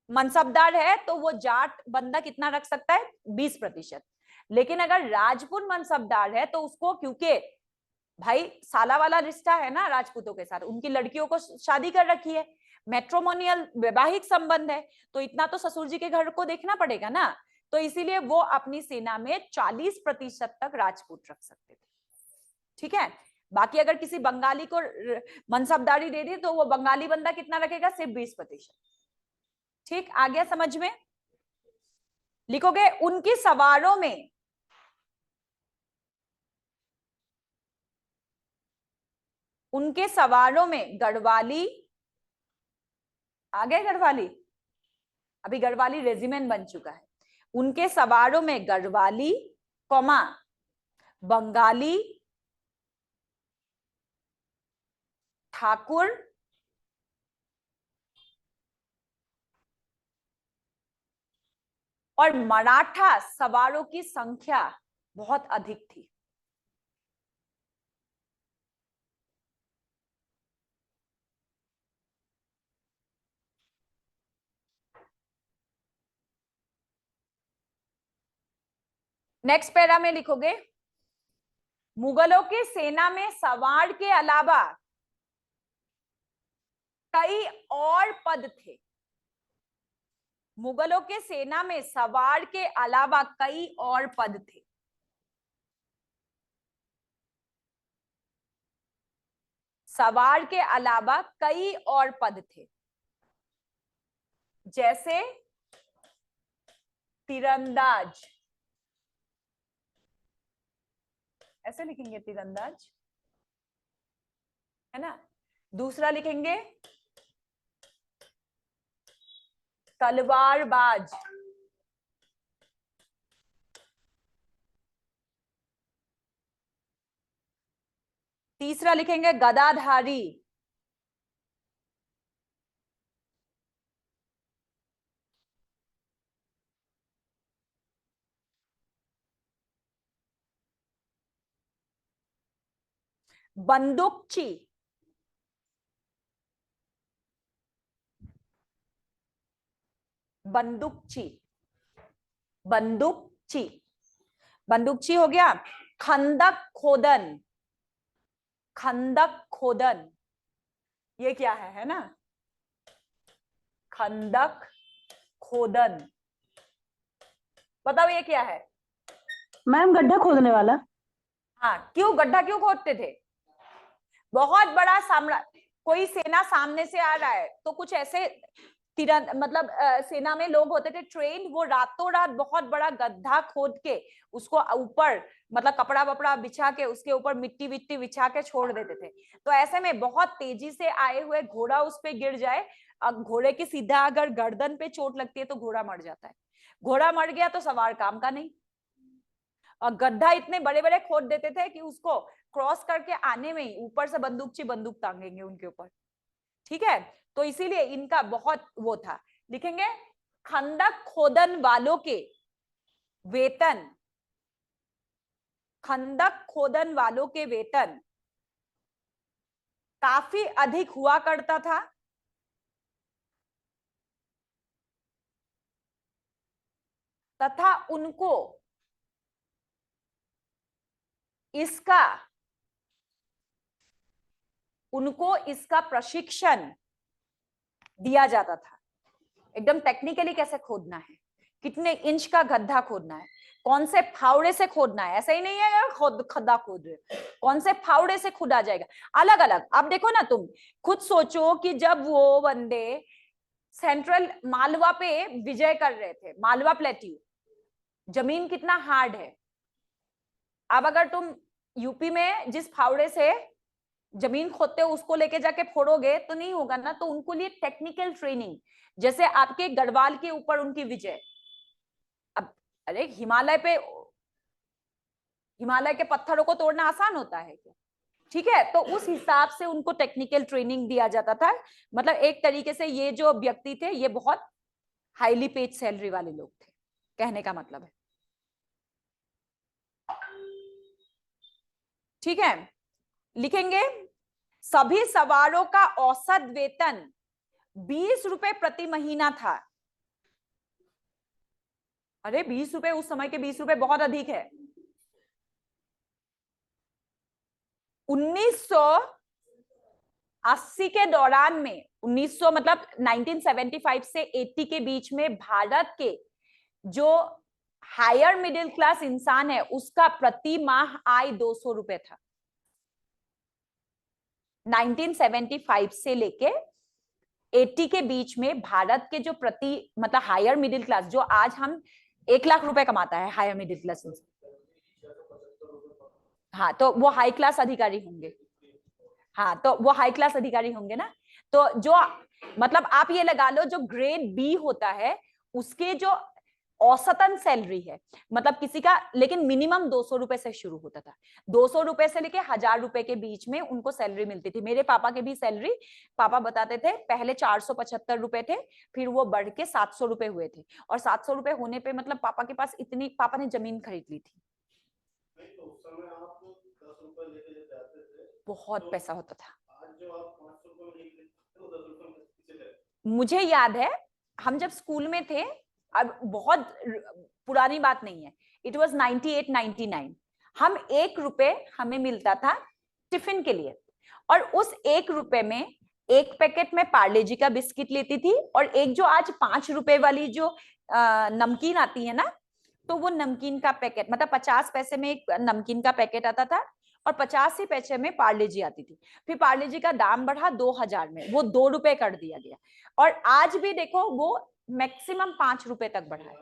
मनसबदार है तो वो जाट बंदा कितना रख सकता है, 20%। लेकिन अगर राजपूत मनसबदार है तो उसको, क्योंकि भाई साला वाला रिश्ता है ना राजपूतों के साथ, उनकी लड़कियों को शादी कर रखी है, मैट्रोमोनियल वैवाहिक संबंध है, तो इतना तो ससुर जी के घर को देखना पड़ेगा ना, तो इसीलिए वो अपनी सेना में 40% तक राजपूत रख सकते थे, ठीक है। बाकी अगर किसी बंगाली को मनसबदारी दे दी तो वो बंगाली बंदा कितना रखेगा, सिर्फ 20%, ठीक। आ गया समझ में। लिखोगे उनकी सवारों में, उनके सवारों में गढ़वाली, आ गए गढ़वाली, अभी गढ़वाली रेजिमेंट बन चुका है, उनके सवारों में गढ़वाली, कौमा बंगाली, ठाकुर और मराठा सवारों की संख्या बहुत अधिक थी। नेक्स्ट पैरा में लिखोगे मुगलों की सेना में सवार के अलावा कई और पद थे, मुगलों के सेना में सवार के अलावा कई और पद थे। सवार के अलावा कई और पद थे, जैसे तीरंदाज, ऐसे लिखेंगे तीरंदाज, है ना। दूसरा लिखेंगे तलवारबाज, तीसरा लिखेंगे गदाधारी, बंदूकची, बंदूकची, बंदूकची, बंदूकची हो गया। खंदक खोदन, खंदक खोदन, ये क्या है ना, खंदक खोदन, बताओ ये क्या है। मैम गड्ढा खोदने वाला। हाँ, क्यों गड्ढा क्यों खोदते थे, बहुत बड़ा साम्राज्य, कोई सेना सामने से आ रहा है तो कुछ ऐसे मतलब सेना में लोग होते थे ट्रेन, वो रातों रात बहुत बड़ा गड्ढा खोद के उसको ऊपर मतलब कपड़ा वपड़ा बिछा के उसके ऊपर मिट्टी विट्टी बिछा के छोड़ देते थे। तो ऐसे में बहुत तेजी से आए हुए घोड़ा उस पे गिर जाए, घोड़े की सीधा अगर गर्दन पे चोट लगती है तो घोड़ा मर जाता है। घोड़ा मर गया तो सवार काम का नहीं। और गड्ढा इतने बड़े बड़े खोद देते थे कि उसको क्रॉस करके आने में ही ऊपर से बंदूक टांगेंगे उनके ऊपर। ठीक है, तो इसीलिए इनका बहुत वो था। लिखेंगे खंडक खोदन वालों के वेतन, खंडक खोदन वालों के वेतन काफी अधिक हुआ करता था तथा इसका उनको इसका प्रशिक्षण दिया जाता था। एकदम टेक्निकली कैसे खोदना है, कितने इंच का गड्ढा खोदना है, कौन से फावड़े से खोदना है। ऐसा ही नहीं है खोद खड्डा खोद रहे, कौन से फावड़े से खुदा जाएगा, अलग अलग। अब देखो ना, तुम खुद सोचो कि जब वो बंदे सेंट्रल मालवा पे विजय कर रहे थे, मालवा प्लेट्यू, जमीन कितना हार्ड है। अब अगर तुम यूपी में जिस फावड़े से जमीन खोदते हो उसको लेके जाके फोड़ोगे तो नहीं होगा ना। तो उनको लिए टेक्निकल ट्रेनिंग, जैसे आपके गढ़वाल के ऊपर उनकी विजय। अब अरे हिमालय के पत्थरों को तोड़ना आसान होता है क्या? ठीक है, तो उस हिसाब से उनको टेक्निकल ट्रेनिंग दिया जाता था। मतलब एक तरीके से ये जो व्यक्ति थे ये बहुत हाईली पेड सैलरी वाले लोग थे, कहने का मतलब है। ठीक है, लिखेंगे सभी सवारों का औसत वेतन 20 रुपए प्रति महीना था। अरे 20 रुपए, उस समय के 20 रुपए बहुत अधिक है। 1980 के दौरान में 1900 मतलब 1975 से 80 के बीच में भारत के जो हायर मिडिल क्लास इंसान है उसका प्रति माह आय 200 रुपए था। 1975 से लेके 80 के बीच में भारत के जो प्रति मतलब हायर मिडिल क्लास, जो आज हम 1 लाख रुपए कमाता है हायर मिडिल क्लास, हाँ तो वो हाई क्लास अधिकारी होंगे। हाँ तो वो हाई क्लास अधिकारी होंगे ना। तो जो मतलब आप ये लगा लो जो ग्रेड बी होता है उसके जो औसतन सैलरी है, मतलब किसी का, लेकिन मिनिमम 200 रुपए से शुरू होता था। 200 रुपए से लेके 1000 रुपए के बीच में उनको सैलरी मिलती थी। मेरे पापा के भी सैलरी, पापा बताते थे पहले 475 रुपए थे, फिर वो बढ़ के 700 रुपए हुए थे। और 700 रुपए होने पे मतलब पापा के पास इतनी, पापा ने जमीन खरीद ली थी। तो उस समय आप 10 रुपए लेके जाते थे, बहुत तो पैसा होता था। आज जो आप 500 रुपए लेके तो 10 रुपए मुझे याद है हम जब स्कूल में थे, अब बहुत पुरानी बात नहीं है, इट वॉज 98-99, हम 1 रुपए हमें मिलता था टिफिन के लिए। और उस 1 रुपए में एक पैकेट में पार्ले जी का बिस्किट लेती थी, और एक जो आज 5 रुपए वाली जो नमकीन आती है ना, तो वो नमकीन का पैकेट, मतलब 50 पैसे में एक नमकीन का पैकेट आता था और 50 ही पैसे में पार्ले जी आती थी। फिर पार्ले जी का दाम बढ़ा 2000 में, वो 2 रुपए कर दिया गया। और आज भी देखो वो मैक्सिमम 5 रुपए तक बढ़ा है,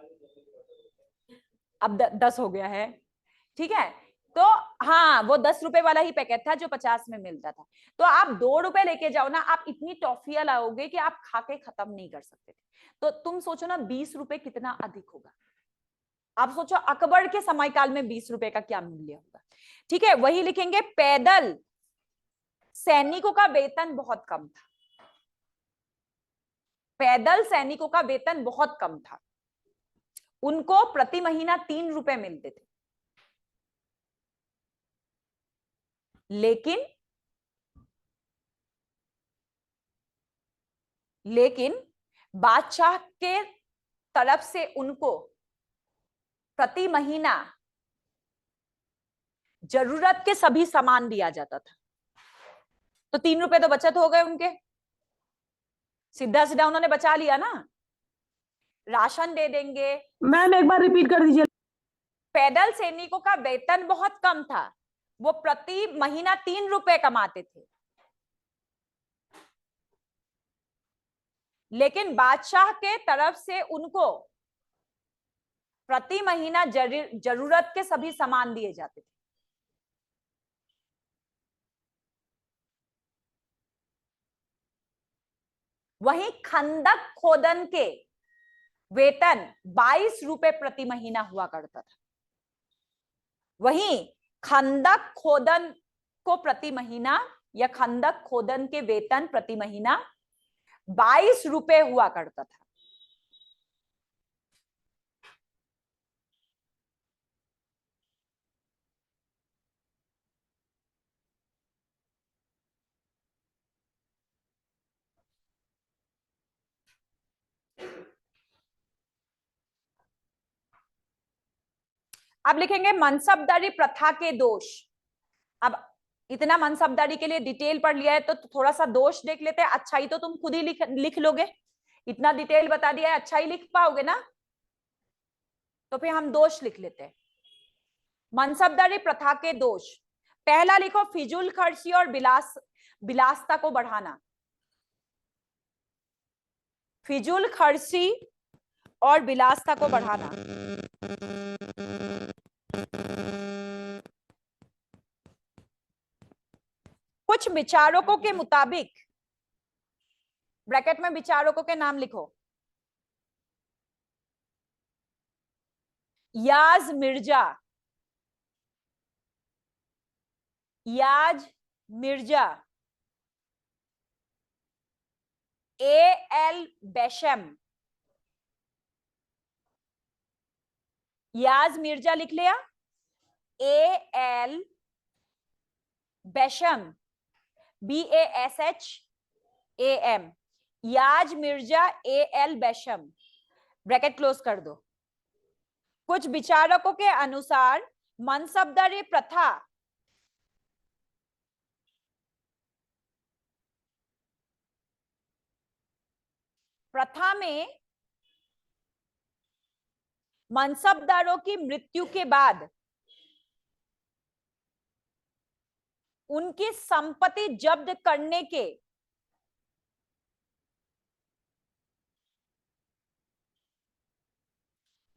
अब 10 हो गया है। ठीक है, तो हाँ वो 10 रुपए वाला ही पैकेट था जो 50 में मिलता था। तो आप 2 रुपए लेके जाओ ना, आप इतनी टॉफियां लाओगे कि आप खा के खत्म नहीं कर सकते। तो तुम सोचो ना 20 रुपए कितना अधिक होगा। आप सोचो अकबर के समयकाल में 20 रुपए का क्या मूल्य होगा। ठीक है, वही लिखेंगे पैदल सैनिकों का वेतन बहुत कम था। पैदल सैनिकों का वेतन बहुत कम था, उनको प्रति महीना 3 रुपए मिलते थे। लेकिन बादशाह के तरफ से उनको प्रति महीना जरूरत के सभी सामान दिया जाता था। तो 3 रुपए तो बचत हो गए उनके, सीधा सीधा उन्होंने बचा लिया ना। राशन दे देंगे। मैम एक बार रिपीट कर दीजिए। पैदल सैनिकों का वेतन बहुत कम था, वो प्रति महीना 3 रुपए कमाते थे। लेकिन बादशाह के तरफ से उनको प्रति महीना जरूरत के सभी सामान दिए जाते थे। वहीं खंदक खोदन के वेतन 22 रुपए प्रति महीना हुआ करता था। वहीं खंदक खोदन को प्रति महीना या खंदक खोदन के वेतन प्रति महीना 22 रुपए हुआ करता था। अब लिखेंगे मनसबदारी प्रथा के दोष। अब इतना मनसबदारी के लिए डिटेल पढ़ लिया है तो थोड़ा सा दोष देख लेते हैं। अच्छाई तो तुम खुद ही लिख लोगे, इतना डिटेल बता दिया है, अच्छाई लिख पाओगे ना? तो फिर हम दोष लिख लेते हैं। मनसबदारी प्रथा के दोष, पहला लिखो फिजूल खर्ची और बिलासता को बढ़ाना। फिजूल खर्ची और बिलासता को बढ़ाना। कुछ विचारकों के मुताबिक, ब्रैकेट में विचारकों के नाम लिखो, याज मिर्जा, याज मिर्जा, ए.एल. बेशम, याज मिर्जा लिख लिया, ए.एल. बेशम, BASHAM, याज मिर्जा ए.एल. बेशम, ब्रैकेट क्लोज कर दो। कुछ विचारकों के अनुसार मनसबदारी प्रथा में मनसबदारों की मृत्यु के बाद उनकी संपत्ति जब्त करने के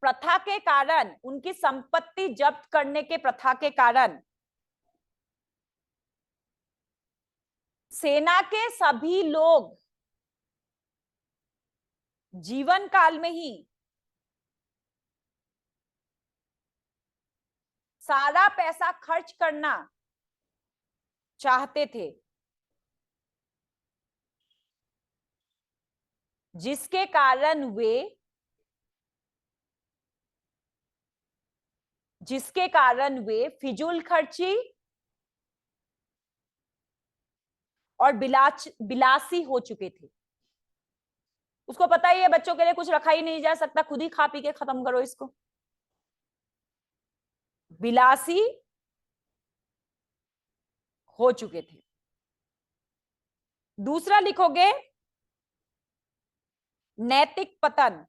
प्रथा के कारण, उनकी संपत्ति जब्त करने के प्रथा के कारण सेना के सभी लोग जीवन काल में ही सारा पैसा खर्च करना चाहते थे, जिसके कारण वे फिजूल खर्ची और बिलासी हो चुके थे। उसको पता ही है बच्चों के लिए कुछ रखा ही नहीं जा सकता, खुद ही खा पी के खत्म करो इसको। बिलासी हो चुके थे। दूसरा लिखोगे नैतिक पतन।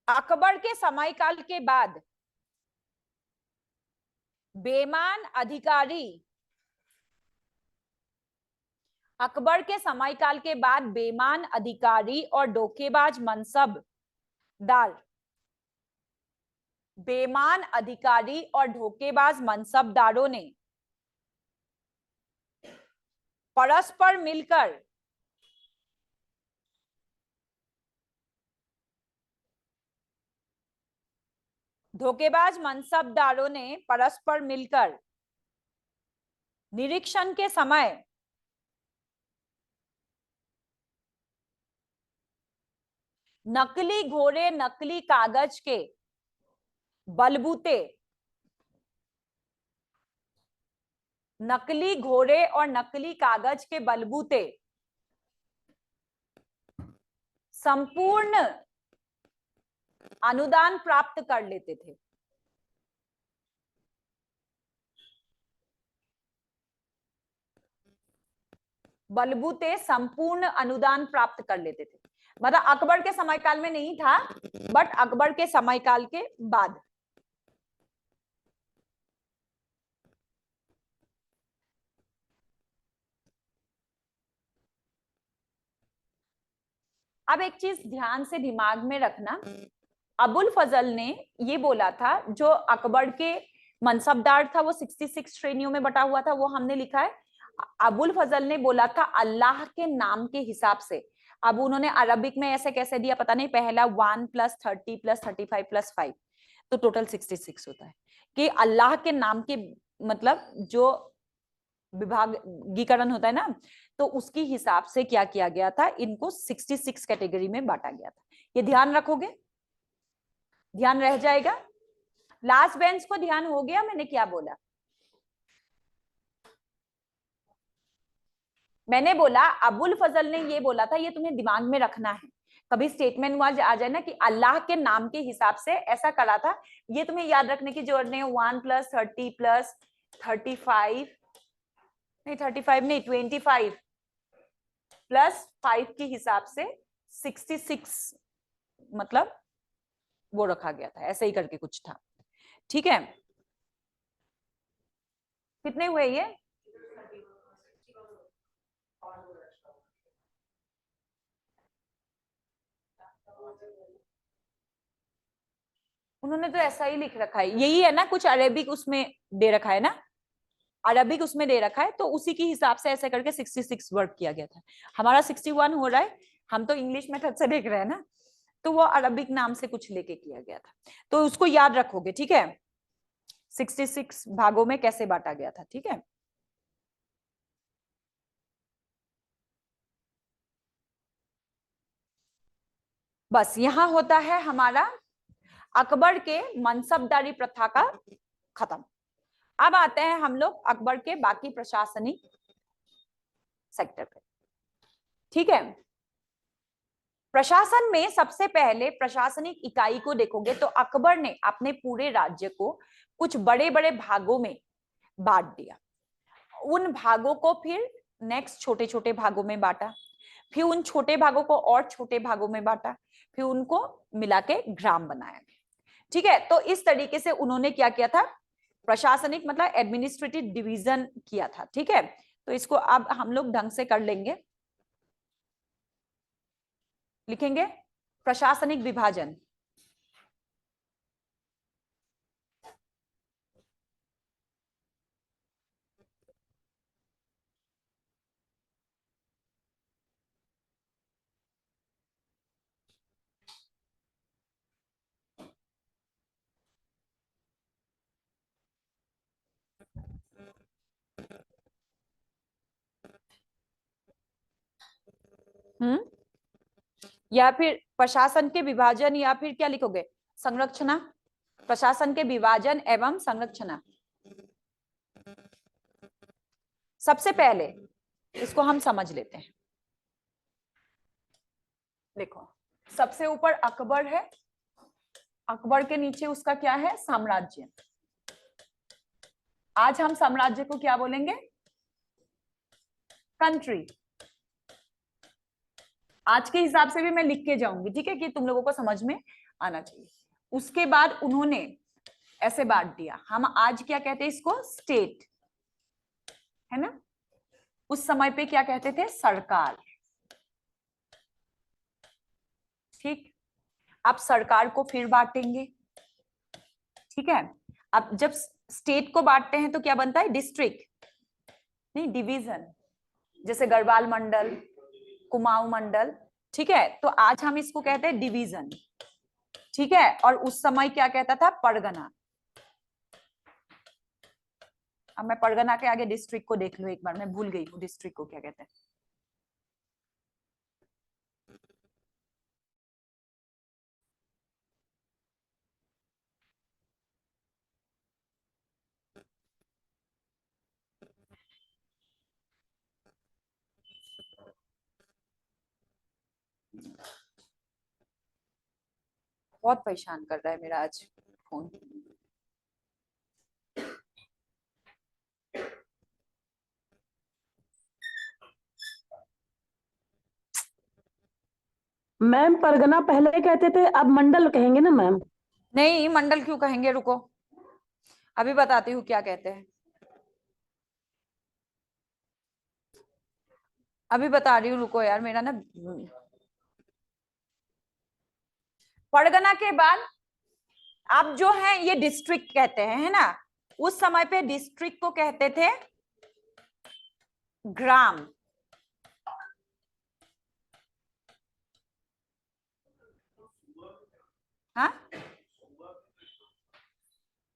अकबर के समयकाल के बाद बेईमान अधिकारी, अकबर के समयकाल के बाद बेईमान अधिकारी और धोखेबाज मनसबदार, बेईमान अधिकारी और धोखेबाज मनसबदारों ने परस्पर मिलकर निरीक्षण के समय नकली घोड़े, नकली कागज के बलबूते, नकली घोड़े और नकली कागज के बलबूते संपूर्ण अनुदान प्राप्त कर लेते थे। बलबूते संपूर्ण अनुदान प्राप्त कर लेते थे। मतलब अकबर के समयकाल में नहीं था, बट अकबर के समयकाल के बाद। अब एक चीज ध्यान से दिमाग में रखना, अबुल फजल ने ये बोला था, जो अकबर के मनसबदार था वो 66 श्रेणियों में बटा हुआ था, वो हमने लिखा है। अबुल फजल ने बोला था अल्लाह के नाम के हिसाब से। अब उन्होंने अरबिक में ऐसे कैसे दिया पता नहीं, पहला 1 + 30 + 35 + 5, तो टोटल 66 होता है। कि अल्लाह के नाम के मतलब जो विभागीकरण होता है ना, तो उसकी हिसाब से क्या किया गया था, इनको 66 कैटेगरी में बांटा गया था। ये ध्यान रखोगे, ध्यान रह जाएगा। लास्ट बेंच को ध्यान हो गया मैंने क्या बोला? मैंने बोला अबुल फजल ने ये बोला था, ये तुम्हें दिमाग में रखना है। कभी स्टेटमेंट वहां आ जाए ना कि अल्लाह के नाम के हिसाब से ऐसा करा था, ये तुम्हें याद रखने की जरूरत नहीं है। 1 + 30 + 35 नहीं, 35 नहीं, 25 + 5 के हिसाब से 66 मतलब वो रखा गया था, ऐसे ही करके कुछ था। ठीक है, कितने हुए ये? उन्होंने तो ऐसा ही लिख रखा है, यही है ना, कुछ अरेबिक उसमें दे रखा है ना, अरबिक उसमें दे रखा है, तो उसी के हिसाब से ऐसे करके 66 वर्क किया गया था। हमारा 61 हो रहा है, हम तो इंग्लिश मेथड से देख रहे हैं ना, तो वो अरबिक नाम से कुछ लेके किया गया था, तो उसको याद रखोगे। ठीक है, 66 भागों में कैसे बांटा गया था। ठीक है, बस यहां होता है हमारा अकबर के मनसबदारी प्रथा का खत्म। अब आते हैं हम लोग अकबर के बाकी प्रशासनिक सेक्टर पे। ठीक है, प्रशासन में सबसे पहले प्रशासनिक इकाई को देखोगे तो अकबर ने अपने पूरे राज्य को कुछ बड़े बड़े भागों में बांट दिया। उन भागों को फिर नेक्स्ट छोटे छोटे भागों में बांटा, फिर उन छोटे भागों को और छोटे भागों में बांटा, फिर उनको मिला के ग्राम बनाया गया। ठीक है, तो इस तरीके से उन्होंने क्या किया था, प्रशासनिक मतलब एडमिनिस्ट्रेटिव डिवीजन किया था। ठीक है, तो इसको अब हम लोग ढंग से कर लेंगे, लिखेंगे प्रशासनिक विभाजन। या फिर प्रशासन के विभाजन, या फिर क्या लिखोगे, संरचना, प्रशासन के विभाजन एवं संरचना। सबसे पहले इसको हम समझ लेते हैं। देखो, सबसे ऊपर अकबर है, अकबर के नीचे उसका क्या है, साम्राज्य। आज हम साम्राज्य को क्या बोलेंगे, कंट्री। आज के हिसाब से भी मैं लिख के जाऊंगी, ठीक है, कि तुम लोगों को समझ में आना चाहिए। उसके बाद उन्होंने ऐसे बांट दिया, हम आज क्या कहते हैं इसको, स्टेट, है ना। उस समय पे क्या कहते थे, सरकार। ठीक, अब सरकार को फिर बांटेंगे। ठीक है, अब जब स्टेट को बांटते हैं तो क्या बनता है, डिस्ट्रिक्ट नहीं, डिवीजन, जैसे गढ़वाल मंडल, कुमाऊं मंडल। ठीक है, तो आज हम इसको कहते हैं डिवीजन। ठीक है, और उस समय क्या कहता था, परगना। अब मैं परगना के आगे डिस्ट्रिक्ट को देख लूं एक बार, मैं भूल गई हूँ डिस्ट्रिक्ट को क्या कहते हैं। बहुत परेशान कर रहा है मेरा आज फोन। मैम परगना पहले कहते थे, अब मंडल कहेंगे ना मैम? नहीं, मंडल क्यों कहेंगे, रुको अभी बताती हूँ क्या कहते हैं, अभी बता रही हूँ, रुको यार, मेरा ना परगना के बाद अब जो है ये डिस्ट्रिक्ट कहते हैं, है ना। उस समय पे डिस्ट्रिक्ट को कहते थे ग्राम। हाँ,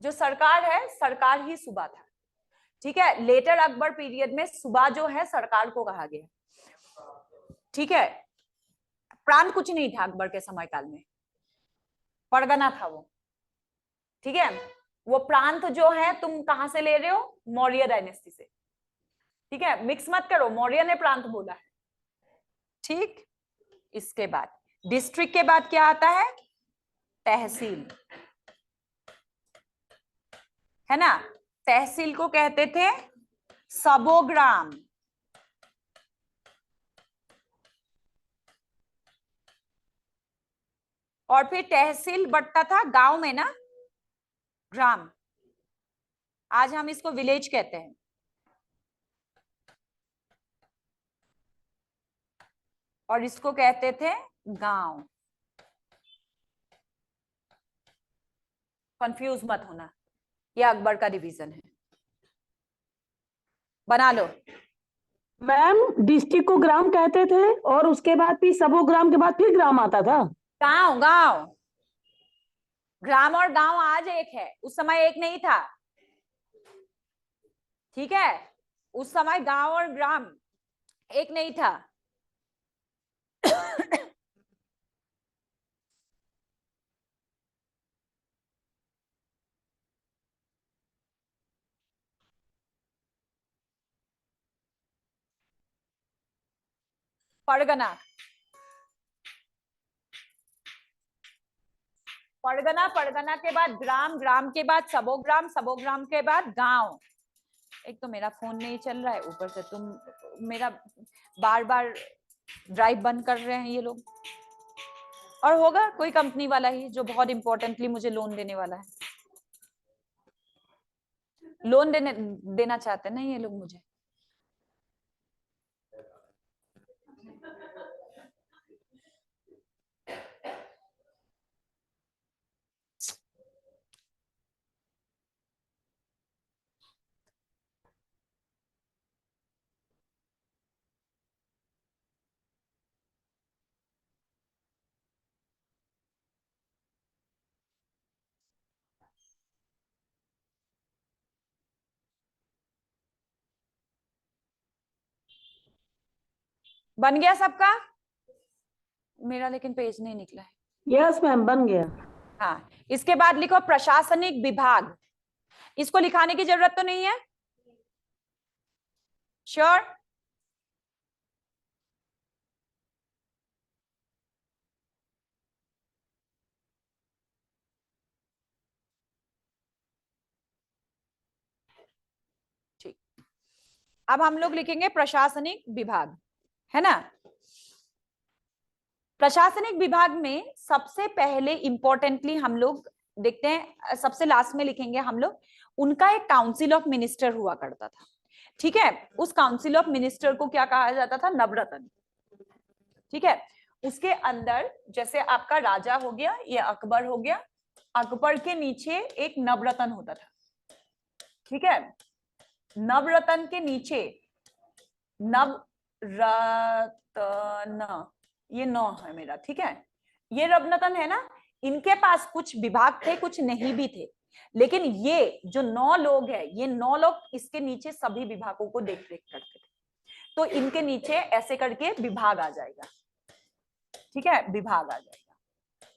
जो सरकार है, सरकार ही सूबा था, ठीक है। लेटर अकबर पीरियड में सूबा जो है सरकार को कहा गया, ठीक है। प्रांत कुछ नहीं था अकबर के समय काल में, परगना था वो, ठीक है। वो प्रांत जो है तुम कहां से ले रहे हो, मौर्य डायनेस्टी से, ठीक है। मिक्स मत करो, मौर्य ने प्रांत बोला है, ठीक। इसके बाद डिस्ट्रिक्ट के बाद क्या आता है, तहसील, है ना। तहसील को कहते थे सबोग्राम, और फिर तहसील बंटता था गांव में ना, ग्राम। आज हम इसको विलेज कहते हैं, और इसको कहते थे गांव। कंफ्यूज मत होना, ये अकबर का डिवीजन है, बना लो। मैम डिस्ट्रिक्ट को ग्राम कहते थे, और उसके बाद फिर सबो ग्राम के बाद फिर ग्राम आता था। गांव, गांव, ग्राम और गांव आज एक है, उस समय एक नहीं था, ठीक है। उस समय गांव और ग्राम एक नहीं था। परगना, परगना, परगना के बाद ग्राम, ग्राम के बाद सबोग्राम, सबोग्राम के बाद गांव। एक तो मेरा फोन नहीं चल रहा है, ऊपर से तुम मेरा बार बार ड्राइव बंद कर रहे हैं ये लोग। और होगा कोई कंपनी वाला ही जो बहुत इंपॉर्टेंटली मुझे लोन देने वाला है, लोन देना चाहते हैं ना ये लोग मुझे। बन गया सबका, मेरा लेकिन पेज नहीं निकला है। यस मैम बन गया। हाँ, इसके बाद लिखो प्रशासनिक विभाग। इसको लिखाने की जरूरत तो नहीं है, श्योर। ठीक, अब हम लोग लिखेंगे प्रशासनिक विभाग, है ना। प्रशासनिक विभाग में सबसे पहले इंपॉर्टेंटली हम लोग देखते हैं, सबसे लास्ट में लिखेंगे हम लोग, उनका एक काउंसिल ऑफ मिनिस्टर हुआ करता था, ठीक है। उस काउंसिल ऑफ मिनिस्टर को क्या कहा जाता था, नवरत्न, ठीक है। उसके अंदर जैसे आपका राजा हो गया, ये अकबर हो गया, अकबर के नीचे एक नवरत्न होता था, ठीक है। नवरत्न के नीचे नवरत्न, ये नौ है मेरा, ठीक है। ये रत्न है ना, इनके पास कुछ विभाग थे, कुछ नहीं भी थे, लेकिन ये जो 9 लोग हैं, ये 9 लोग इसके नीचे सभी विभागों को देख रेख करते थे। तो इनके नीचे ऐसे करके विभाग आ जाएगा, ठीक है, विभाग आ जाएगा,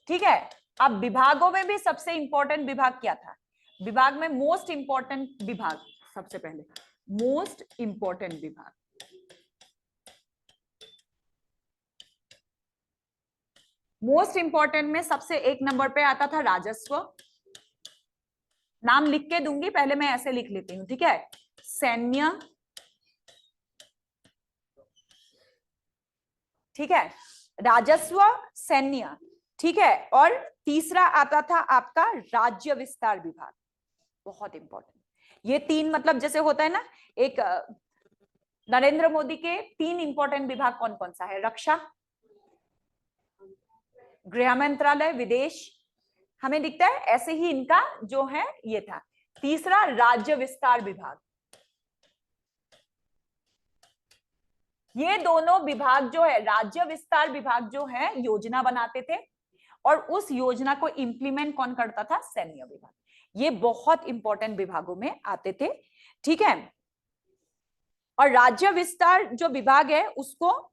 ठीक है। अब विभागों में भी सबसे इंपॉर्टेंट विभाग क्या था, विभाग में मोस्ट इंपॉर्टेंट विभाग, सबसे पहले मोस्ट इंपॉर्टेंट विभाग, मोस्ट इंपॉर्टेंट में सबसे एक नंबर पे आता था राजस्व। नाम लिख के दूंगी, पहले मैं ऐसे लिख लेती हूं, ठीक है। सैन्य, ठीक है, राजस्व, सैन्य, ठीक है। और तीसरा आता था आपका राज्य विस्तार विभाग, बहुत इंपॉर्टेंट। ये तीन मतलब जैसे होता है ना, एक नरेंद्र मोदी के 3 इंपॉर्टेंट विभाग कौन कौन सा है? रक्षा, गृह मंत्रालय, विदेश, हमें दिखता है ऐसे ही इनका जो है ये था। तीसरा राज्य विस्तार विभाग। ये दोनों विभाग जो है, राज्य विस्तार विभाग जो है योजना बनाते थे और उस योजना को इंप्लीमेंट कौन करता था? सैन्य विभाग। ये बहुत इंपॉर्टेंट विभागों में आते थे, ठीक है। और राज्य विस्तार जो विभाग है उसको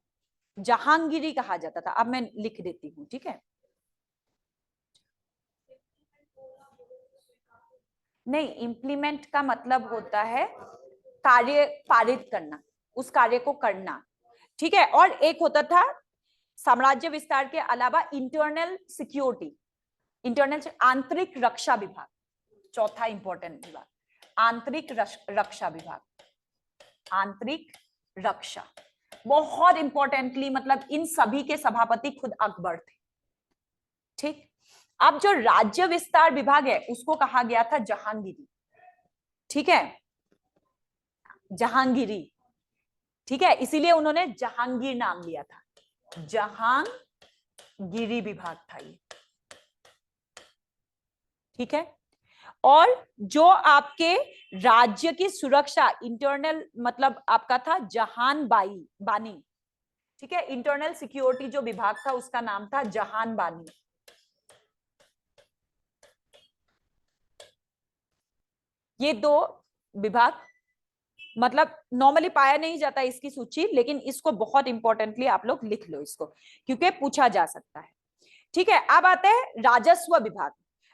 जहांगीरी कहा जाता था। अब मैं लिख देती हूं, ठीक है। नहीं, इंप्लीमेंट का मतलब होता है कार्य पारित करना, उस कार्य को करना, ठीक है। और एक होता था साम्राज्य विस्तार के अलावा इंटरनल सिक्योरिटी, इंटरनल आंतरिक रक्षा विभाग, चौथा इंपॉर्टेंट विभाग आंतरिक रक्षा विभाग। आंतरिक रक्षा बहुत इंपॉर्टेंटली, मतलब इन सभी के सभापति खुद अकबर थे, ठीक। अब जो राज्य विस्तार विभाग है उसको कहा गया था जहांगीरी, ठीक है, जहांगीरी, ठीक है। इसीलिए उन्होंने जहांगीर नाम लिया था, जहांगीरी विभाग था ये, ठीक है। और जो आपके राज्य की सुरक्षा इंटरनल मतलब आपका था जहान बानी, ठीक है। इंटरनल सिक्योरिटी जो विभाग था उसका नाम था जहान बानी। ये दो विभाग मतलब नॉर्मली पाया नहीं जाता इसकी सूची, लेकिन इसको बहुत इंपॉर्टेंटली आप लोग लिख लो इसको, क्योंकि पूछा जा सकता है, ठीक है। अब आता है राजस्व विभाग।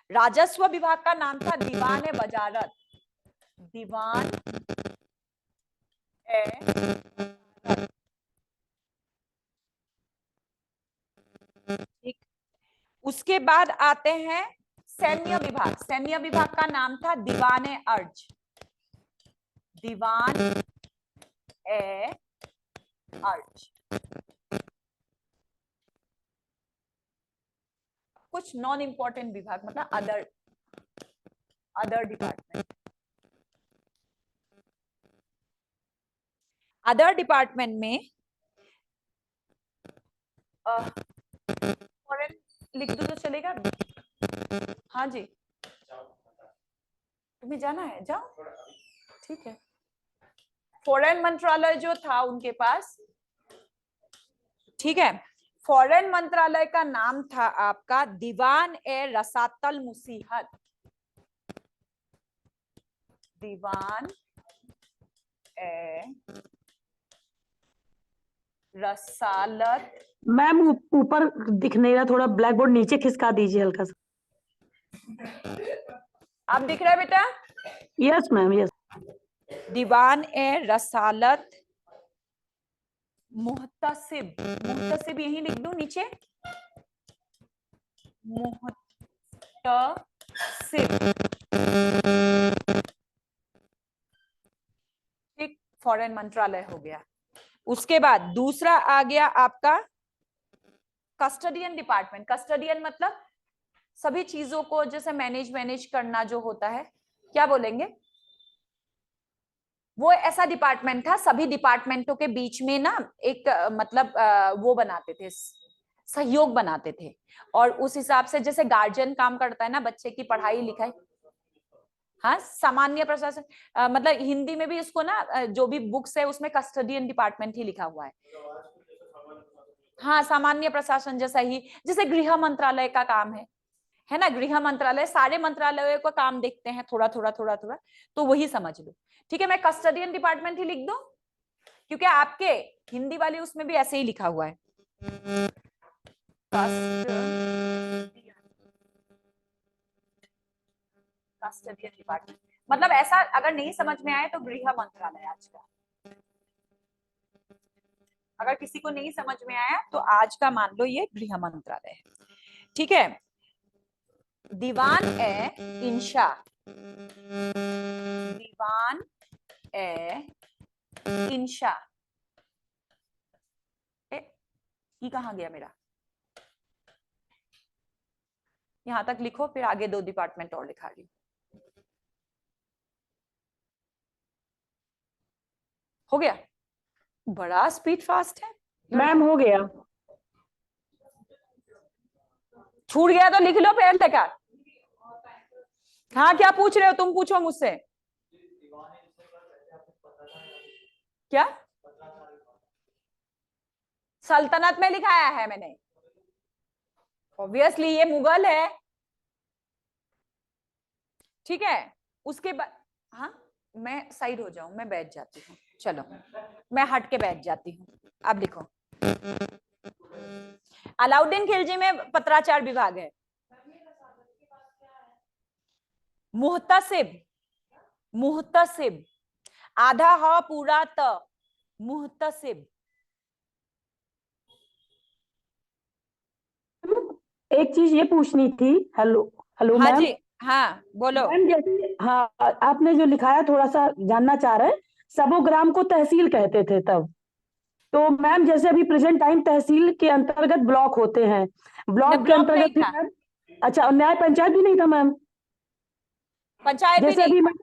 राजस्व विभाग का नाम था दीवान ए वजारत, दीवान ए, ठीक। उसके बाद आते हैं सैन्य विभाग। सैन्य विभाग का नाम था दीवान ए अर्ज, दीवान ए अर्ज। कुछ नॉन इंपॉर्टेंट विभाग मतलब अदर डिपार्टमेंट। अदर डिपार्टमेंट में फॉरेन लिख दो तो चलेगा? हाँ जी, तुम्हें जाना है, जाओ, ठीक है। फॉरेन मंत्रालय जो था उनके पास, ठीक है, फॉरेन मंत्रालय का नाम था आपका दीवान ए रसातल मुसीहत, दीवान ए रसालत। मैम ऊपर दिख नहीं रहा, थोड़ा ब्लैक बोर्ड नीचे खिसका दीजिए हल्का सा। अब दिख रहा है बेटा? Yes ma'am, yes. दीवान ए रसालत मुहतसिब, मुहतसिब यही लिख दूं नीचे, मुहतसिब, ठीक, फॉरेन मंत्रालय हो गया। उसके बाद दूसरा आ गया आपका कस्टडियन डिपार्टमेंट। कस्टडियन मतलब सभी चीजों को जैसे मैनेज करना जो होता है, क्या बोलेंगे? वो ऐसा डिपार्टमेंट था, सभी डिपार्टमेंटों के बीच में ना एक मतलब वो बनाते थे, सहयोग बनाते थे। और उस हिसाब से जैसे गार्जियन काम करता है ना बच्चे की पढ़ाई लिखाई, हाँ, सामान्य प्रशासन, मतलब हिंदी में भी इसको ना जो भी बुक्स है उसमें कस्टडियन डिपार्टमेंट ही लिखा हुआ है। हाँ, सामान्य प्रशासन जैसा ही, जैसे गृह मंत्रालय का काम है ना, गृह मंत्रालय सारे मंत्रालयों का काम देखते हैं थोड़ा थोड़ा थोड़ा थोड़ा, तो वही समझ लो, ठीक है। मैं कस्टडियन डिपार्टमेंट ही लिख दूं क्योंकि आपके हिंदी वाले उसमें भी ऐसे ही लिखा हुआ है, कस्टडियन डिपार्टमेंट। मतलब ऐसा अगर नहीं समझ में आए तो गृह मंत्रालय आज का, अगर किसी को नहीं समझ में आया तो आज का मान लो ये गृह मंत्रालय है, ठीक है। दीवान ए इंशा, दीवान ए इंशा, ये कहाँ गया मेरा? यहां तक लिखो, फिर आगे 2 डिपार्टमेंट और लिखा रही हूँ। हो गया? बड़ा स्पीड फास्ट है मैम हो गया। छूट गया तो लिख लो पेड़ तक। हाँ, क्या पूछ रहे हो तुम? पूछो मुझसे। क्या सल्तनत में लिखाया है मैंने? ऑब्वियसली ये मुगल है। ठीक है, उसके बाद हाँ, मैं साइड हो जाऊं, मैं बैठ जाती हूँ। चलो मैं हट के बैठ जाती हूँ। अब लिखो, अलाउद्दीन खिलजी में पत्राचार विभाग है। मुहतसिब, मुहतसिब, आधा ह पूरा त, मुहतसिब। एक चीज ये पूछनी थी। हेलो, हेलो हाँ मैम। जी, हाँ बोलो। मैम जैसे, हाँ, आपने जो लिखाया थोड़ा सा जानना चाह रहे हैं। सबोग्राम को तहसील कहते थे तब। तो मैम जैसे अभी प्रेजेंट टाइम तहसील के अंतर्गत ब्लॉक होते हैं, न, ब्लॉक के ब्लॉक नहीं अंतर्गत भी था, मैम। अच्छा, और न्याय पंचायत भी नहीं था मैम? पंचायत भी जैसे नहीं अभी था, मैम,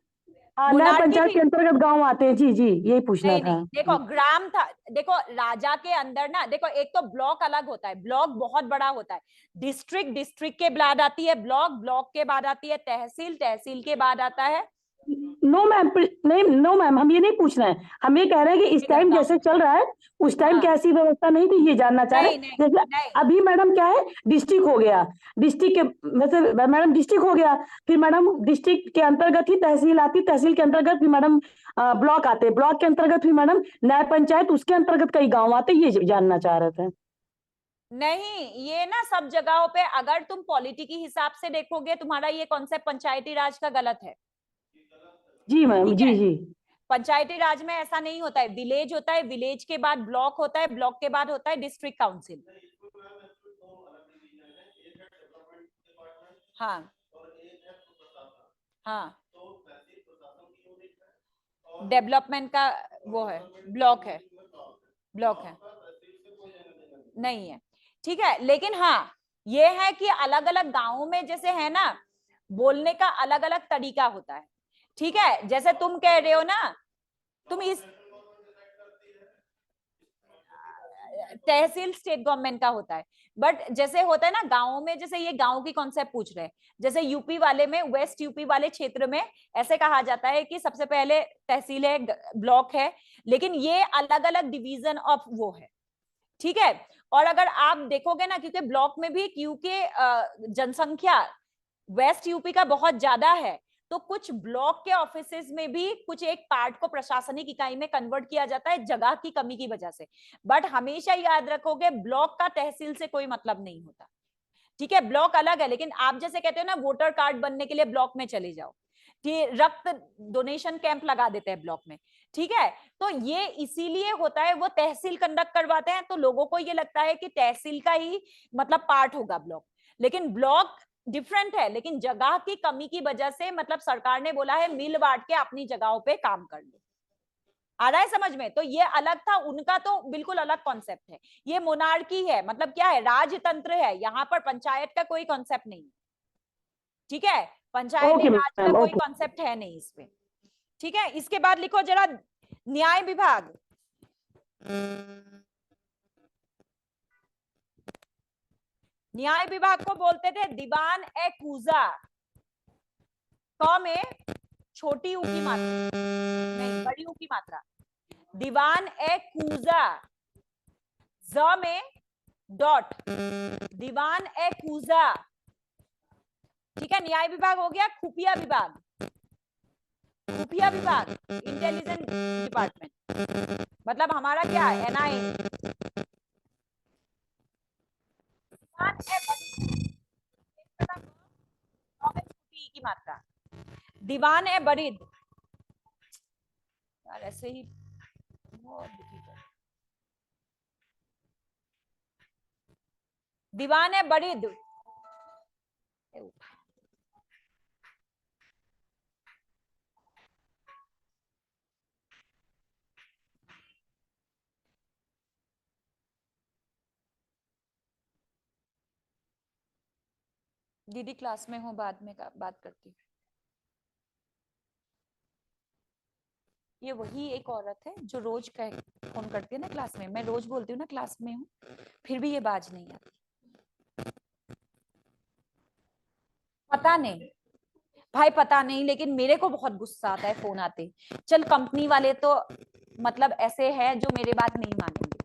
हाँ, न्याय मोनार्की पंचायत थी। के अंतर्गत गांव आते हैं। जी जी, यही पूछना नहीं था। नहीं, देखो ग्राम था। देखो राजा के अंदर ना, देखो एक तो ब्लॉक अलग होता है, ब्लॉक बहुत बड़ा होता है। डिस्ट्रिक्ट, डिस्ट्रिक्ट के बाद आती है ब्लॉक, ब्लॉक के बाद आती है तहसील, तहसील के बाद आता है नो मैम, नहीं, नो मैम, हम ये नहीं पूछ रहे हैं। हम ये कह रहे हैं कि इस टाइम गांव। जैसे चल रहा है, उस टाइम हाँ, क्या ऐसी व्यवस्था नहीं थी, ये जानना चाह रहे नहीं हैं। नहीं जैसे नहीं, अभी मैडम क्या है, डिस्ट्रिक्ट हो गया, डिस्ट्रिक्ट के वैसे मैडम डिस्ट्रिक्ट हो गया, फिर मैडम डिस्ट्रिक्ट के अंतर्गत ही तहसील आती, तहसील के अंतर्गत फिर मैडम ब्लॉक आते, ब्लॉक के अंतर्गत फिर मैडम न्याय पंचायत, उसके अंतर्गत कई गाँव आते, ये जानना चाह रहे थे। नहीं, ये ना सब जगहों पे अगर तुम पॉलिटी के हिसाब से देखोगे, तुम्हारा ये कॉन्सेप्ट पंचायती राज का गलत है। जी मैम, ठीक जी है, जी। पंचायती राज में ऐसा नहीं होता है। विलेज होता है, विलेज के बाद ब्लॉक होता है, ब्लॉक के बाद होता है डिस्ट्रिक्ट काउंसिल। हाँ हाँ, डेवलपमेंट का वो है, ब्लॉक है, ब्लॉक है, नहीं है। ठीक है, लेकिन हाँ ये है कि अलग अलग गांवों में जैसे है ना, बोलने का अलग अलग तरीका होता है। ठीक है, जैसे तुम कह रहे हो ना, तुम इस तहसील स्टेट गवर्नमेंट का होता है, बट जैसे होता है ना गांवों में, जैसे ये गांव की कॉन्सेप्ट पूछ रहे हैं, जैसे यूपी वाले में, वेस्ट यूपी वाले क्षेत्र में ऐसे कहा जाता है कि सबसे पहले तहसील है, ब्लॉक है, लेकिन ये अलग अलग डिवीजन ऑफ वो है। ठीक है, और अगर आप देखोगे ना, क्योंकि ब्लॉक में भी क्योंकि जनसंख्या वेस्ट यूपी का बहुत ज्यादा है, तो कुछ ब्लॉक के ऑफिसेज में भी कुछ एक पार्ट को प्रशासनिक इकाई में कन्वर्ट किया जाता है जगह की कमी की वजह से। बट हमेशा याद रखोगे, ब्लॉक का तहसील से कोई मतलब नहीं होता। ठीक है, ब्लॉक अलग है, लेकिन आप जैसे कहते हो ना वोटर कार्ड बनने के लिए ब्लॉक में चले जाओ, कि रक्त डोनेशन कैंप लगा देते हैं ब्लॉक में। ठीक है, तो ये इसीलिए होता है, वो तहसील कंडक्ट करवाते हैं, तो लोगों को ये लगता है कि तहसील का ही मतलब पार्ट होगा ब्लॉक, लेकिन ब्लॉक डिफरेंट है। लेकिन जगह की कमी की वजह से मतलब सरकार ने बोला है मिल बांट के अपनी जगहों पे काम कर लो। आ रहा है समझ में? तो ये अलग था, उनका तो बिल्कुल अलग कॉन्सेप्ट है। ये मोनार्की है, मतलब क्या है, राजतंत्र है, यहाँ पर पंचायत का कोई कॉन्सेप्ट नहीं। ठीक है, पंचायती ओके राज का मैम, कोई ओके। कॉन्सेप्ट है नहीं इसमें। ठीक है, इसके बाद लिखो जरा, न्याय विभाग। न्याय विभाग को बोलते थे दीवान ए कूजा। क में छोटी ऊ की मात्रा, नहीं बड़ी ऊ की मात्रा, दीवान ए कूजा। ज में डॉट, दीवान ए कूजा। ठीक है, न्याय विभाग हो गया। खुफिया विभाग, खुफिया विभाग इंटेलिजेंस डिपार्टमेंट, मतलब हमारा क्या है, एनआईए। की मात्रा, दीवान है बरीद, यार ऐसे ही बहुत difficult। दीवान है बरीद, दीदी क्लास में हूँ, बाद में बात करती हूँ। ये वही एक औरत है जो रोज फोन करती है ना क्लास में। मैं रोज बोलती हूँ ना क्लास में हूँ, फिर भी ये बाज नहीं आती। पता नहीं भाई, पता नहीं, लेकिन मेरे को बहुत गुस्सा आता है फोन आते। चल कंपनी वाले तो मतलब ऐसे हैं जो मेरे बात नहीं मानेंगे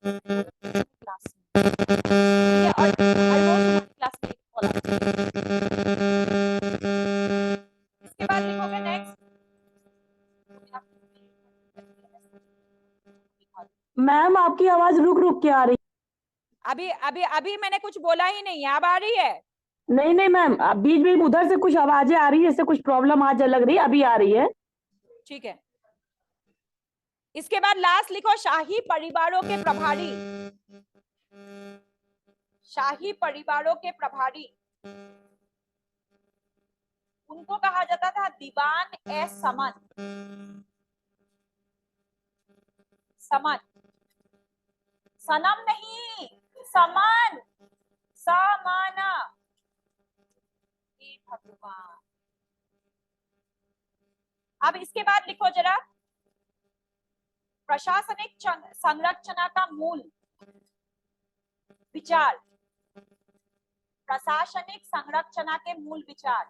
क्लास में, ठीक है? और हर रोज क्लास में कॉल आती है। इसके बाद लिखोगे नेक्स्ट। मैम आपकी आवाज रुक रुक के आ रही। अभी अभी अभी मैंने कुछ बोला ही नहीं है, अब आ रही है? नहीं नहीं मैम, बीच बीच उधर से कुछ आवाजें आ रही है, जैसे कुछ प्रॉब्लम आज लग रही है, अभी आ रही है। ठीक है। इसके बाद लास्ट लिखो, शाही परिवारों के प्रभारी। शाही परिवारों के प्रभारी, उनको कहा जाता था दीवान ए समन। समन, सनम नहीं, समन, समाना। भगवान। अब इसके बाद लिखो जरा, प्रशासनिक संरचना का मूल विचार। प्रशासनिक संरचना के मूल विचार,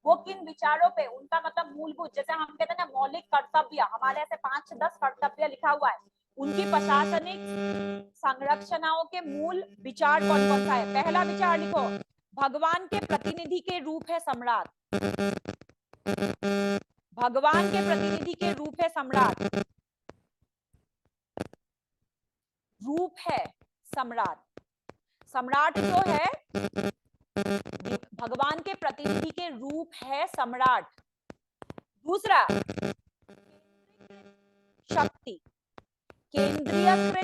वो किन विचारों पे? उनका मतलब मूलभूत, जैसे हम कहते हैं ना मौलिक कर्तव्य, हमारे ऐसे 5-10 कर्तव्य लिखा हुआ है। उनकी प्रशासनिक संरचनाओं के मूल विचार कौन कौन सा है? पहला विचार लिखो, भगवान के प्रतिनिधि के रूप है सम्राट। भगवान के प्रतिनिधि के रूप है सम्राट। रूप है सम्राट। सम्राट जो है भगवान के प्रतिनिधि के रूप है सम्राट। दूसरा, शक्ति, केंद्रीयकृत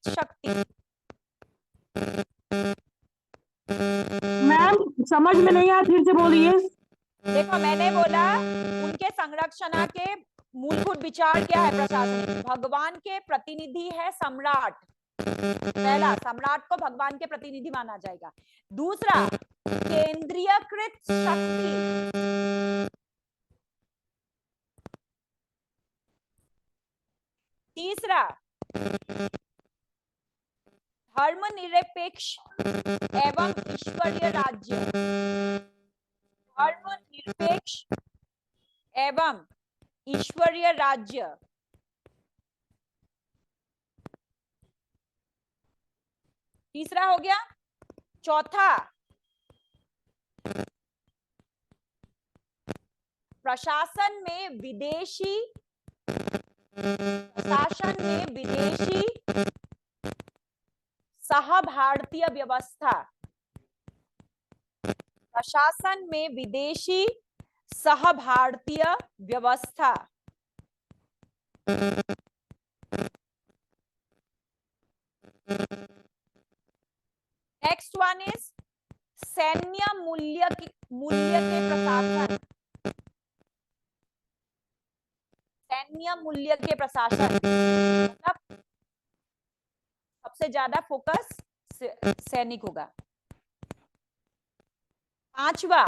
शक्ति। मैम समझ में नहीं आया, फिर से बोलिए। देखो मैंने बोला उनके संरक्षणा के मूलभूत विचार क्या है? प्रशासनिक। भगवान के प्रतिनिधि है सम्राट। पहला, सम्राट को भगवान के प्रतिनिधि माना जाएगा। दूसरा, केंद्रीयकृत शक्ति। तीसरा, धर्मनिरपेक्ष एवं ईश्वरीय राज्य। धर्मनिरपेक्ष एवं ईश्वरीय राज्य। तीसरा हो गया। चौथा, प्रशासन में विदेशी सह भारतीय व्यवस्था। प्रशासन में विदेशी सह भारतीय व्यवस्था। नेक्स्ट वन इज सैन्य मूल्य के प्रशासन। सैन्य मूल्य के प्रशासन मतलब सबसे ज्यादा फोकस सैनिक होगा। पांचवा,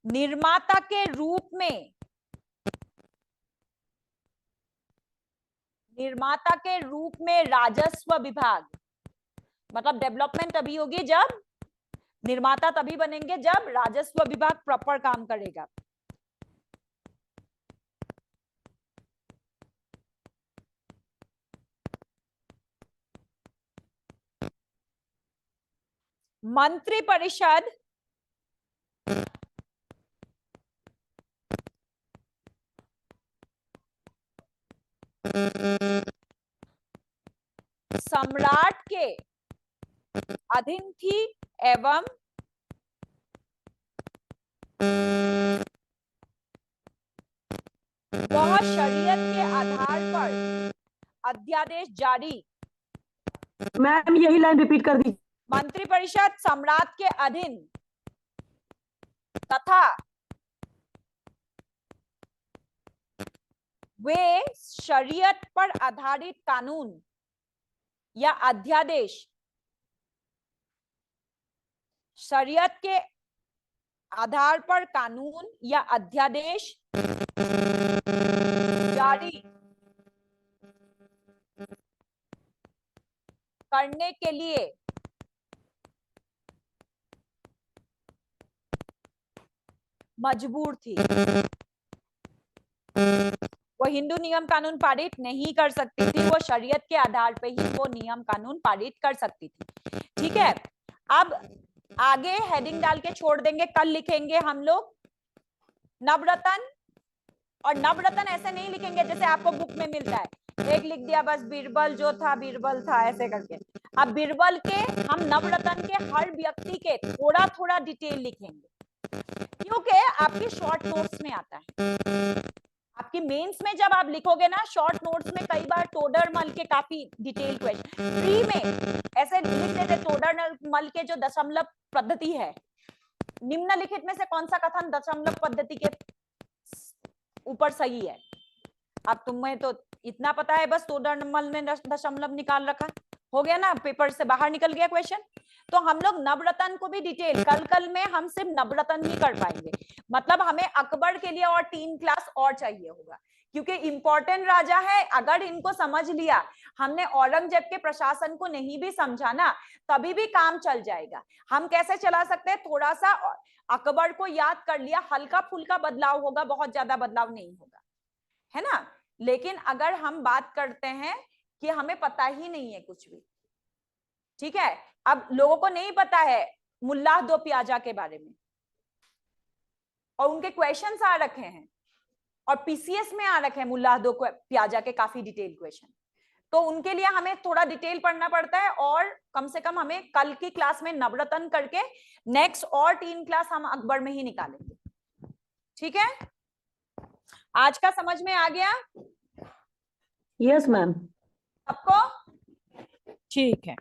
निर्माता के रूप में, निर्माता के रूप में राजस्व विभाग। मतलब डेवलपमेंट तभी होगी जब, निर्माता तभी बनेंगे जब राजस्व विभाग प्रॉपर काम करेगा। मंत्री परिषद सम्राट के अधीन थी एवं वह शरीयत के आधार पर अध्यादेश जारी। मैम यही लाइन रिपीट कर दीजिए। मंत्री परिषद सम्राट के अधीन तथा वे शरीयत पर आधारित कानून या अध्यादेश शरीयत के आधार पर कानून या अध्यादेश जारी करने के लिए मजबूर थी। वो हिंदू नियम कानून पारित नहीं कर सकती थी, वो शरीयत के आधार पे ही वो नियम कानून पारित कर सकती थी। ठीक है, अब आगे हेडिंग डाल के छोड़ देंगे, कल लिखेंगे हम लोग नवरत्न। और नवरत्न ऐसे नहीं लिखेंगे जैसे आपको बुक में मिलता है, एक लिख दिया बस बीरबल जो था बीरबल था ऐसे करके। अब बीरबल के हम नवरत्न के हर व्यक्ति के थोड़ा थोड़ा डिटेल लिखेंगे, क्योंकि आपके शॉर्ट नोट्स में आता है। आपकी मेंस में जब आप लिखोगे ना शॉर्ट नोट्स में, कई बार टोडरमल के काफी डिटेल क्वेश्चन प्री में ऐसे लिख देते, टोडरमल के जो दशमलव पद्धति है, निम्नलिखित में से कौन सा कथन दशमलव पद्धति के ऊपर सही है। अब तुम्हें तो इतना पता है बस टोडरमल ने दशमलव निकाल रखा, हो गया ना, पेपर से बाहर निकल गया क्वेश्चन। तो हम लोग नवरत्न को भी डिटेल कल में हम सिर्फ नवरत्न ही कर पाएंगे, मतलब हमें अकबर के लिए और 3 क्लास और चाहिए होगा, क्योंकि इंपॉर्टेंट राजा है। अगर इनको समझ लिया, हमने औरंगजेब के प्रशासन को नहीं भी समझा ना, तभी भी काम चल जाएगा। हम कैसे चला सकते हैं, थोड़ा सा अकबर को याद कर लिया, हल्का फुल्का बदलाव होगा, बहुत ज्यादा बदलाव नहीं होगा, है ना। लेकिन अगर हम बात करते हैं कि हमें पता ही नहीं है कुछ भी, ठीक है, अब लोगों को नहीं पता है मुल्ला दो प्याजा के बारे में, और उनके क्वेश्चंस आ रखे हैं, और पीसीएस में आ रखे हैं मुल्ला दो प्याजा के काफी डिटेल क्वेश्चन। तो उनके लिए हमें थोड़ा डिटेल पढ़ना पड़ता है, और कम से कम हमें कल की क्लास में नवरत्न करके नेक्स्ट और 3 क्लास हम अकबर में ही निकालेंगे। ठीक है, आज का समझ में आ गया? Yes ma'am. आपको ठीक है।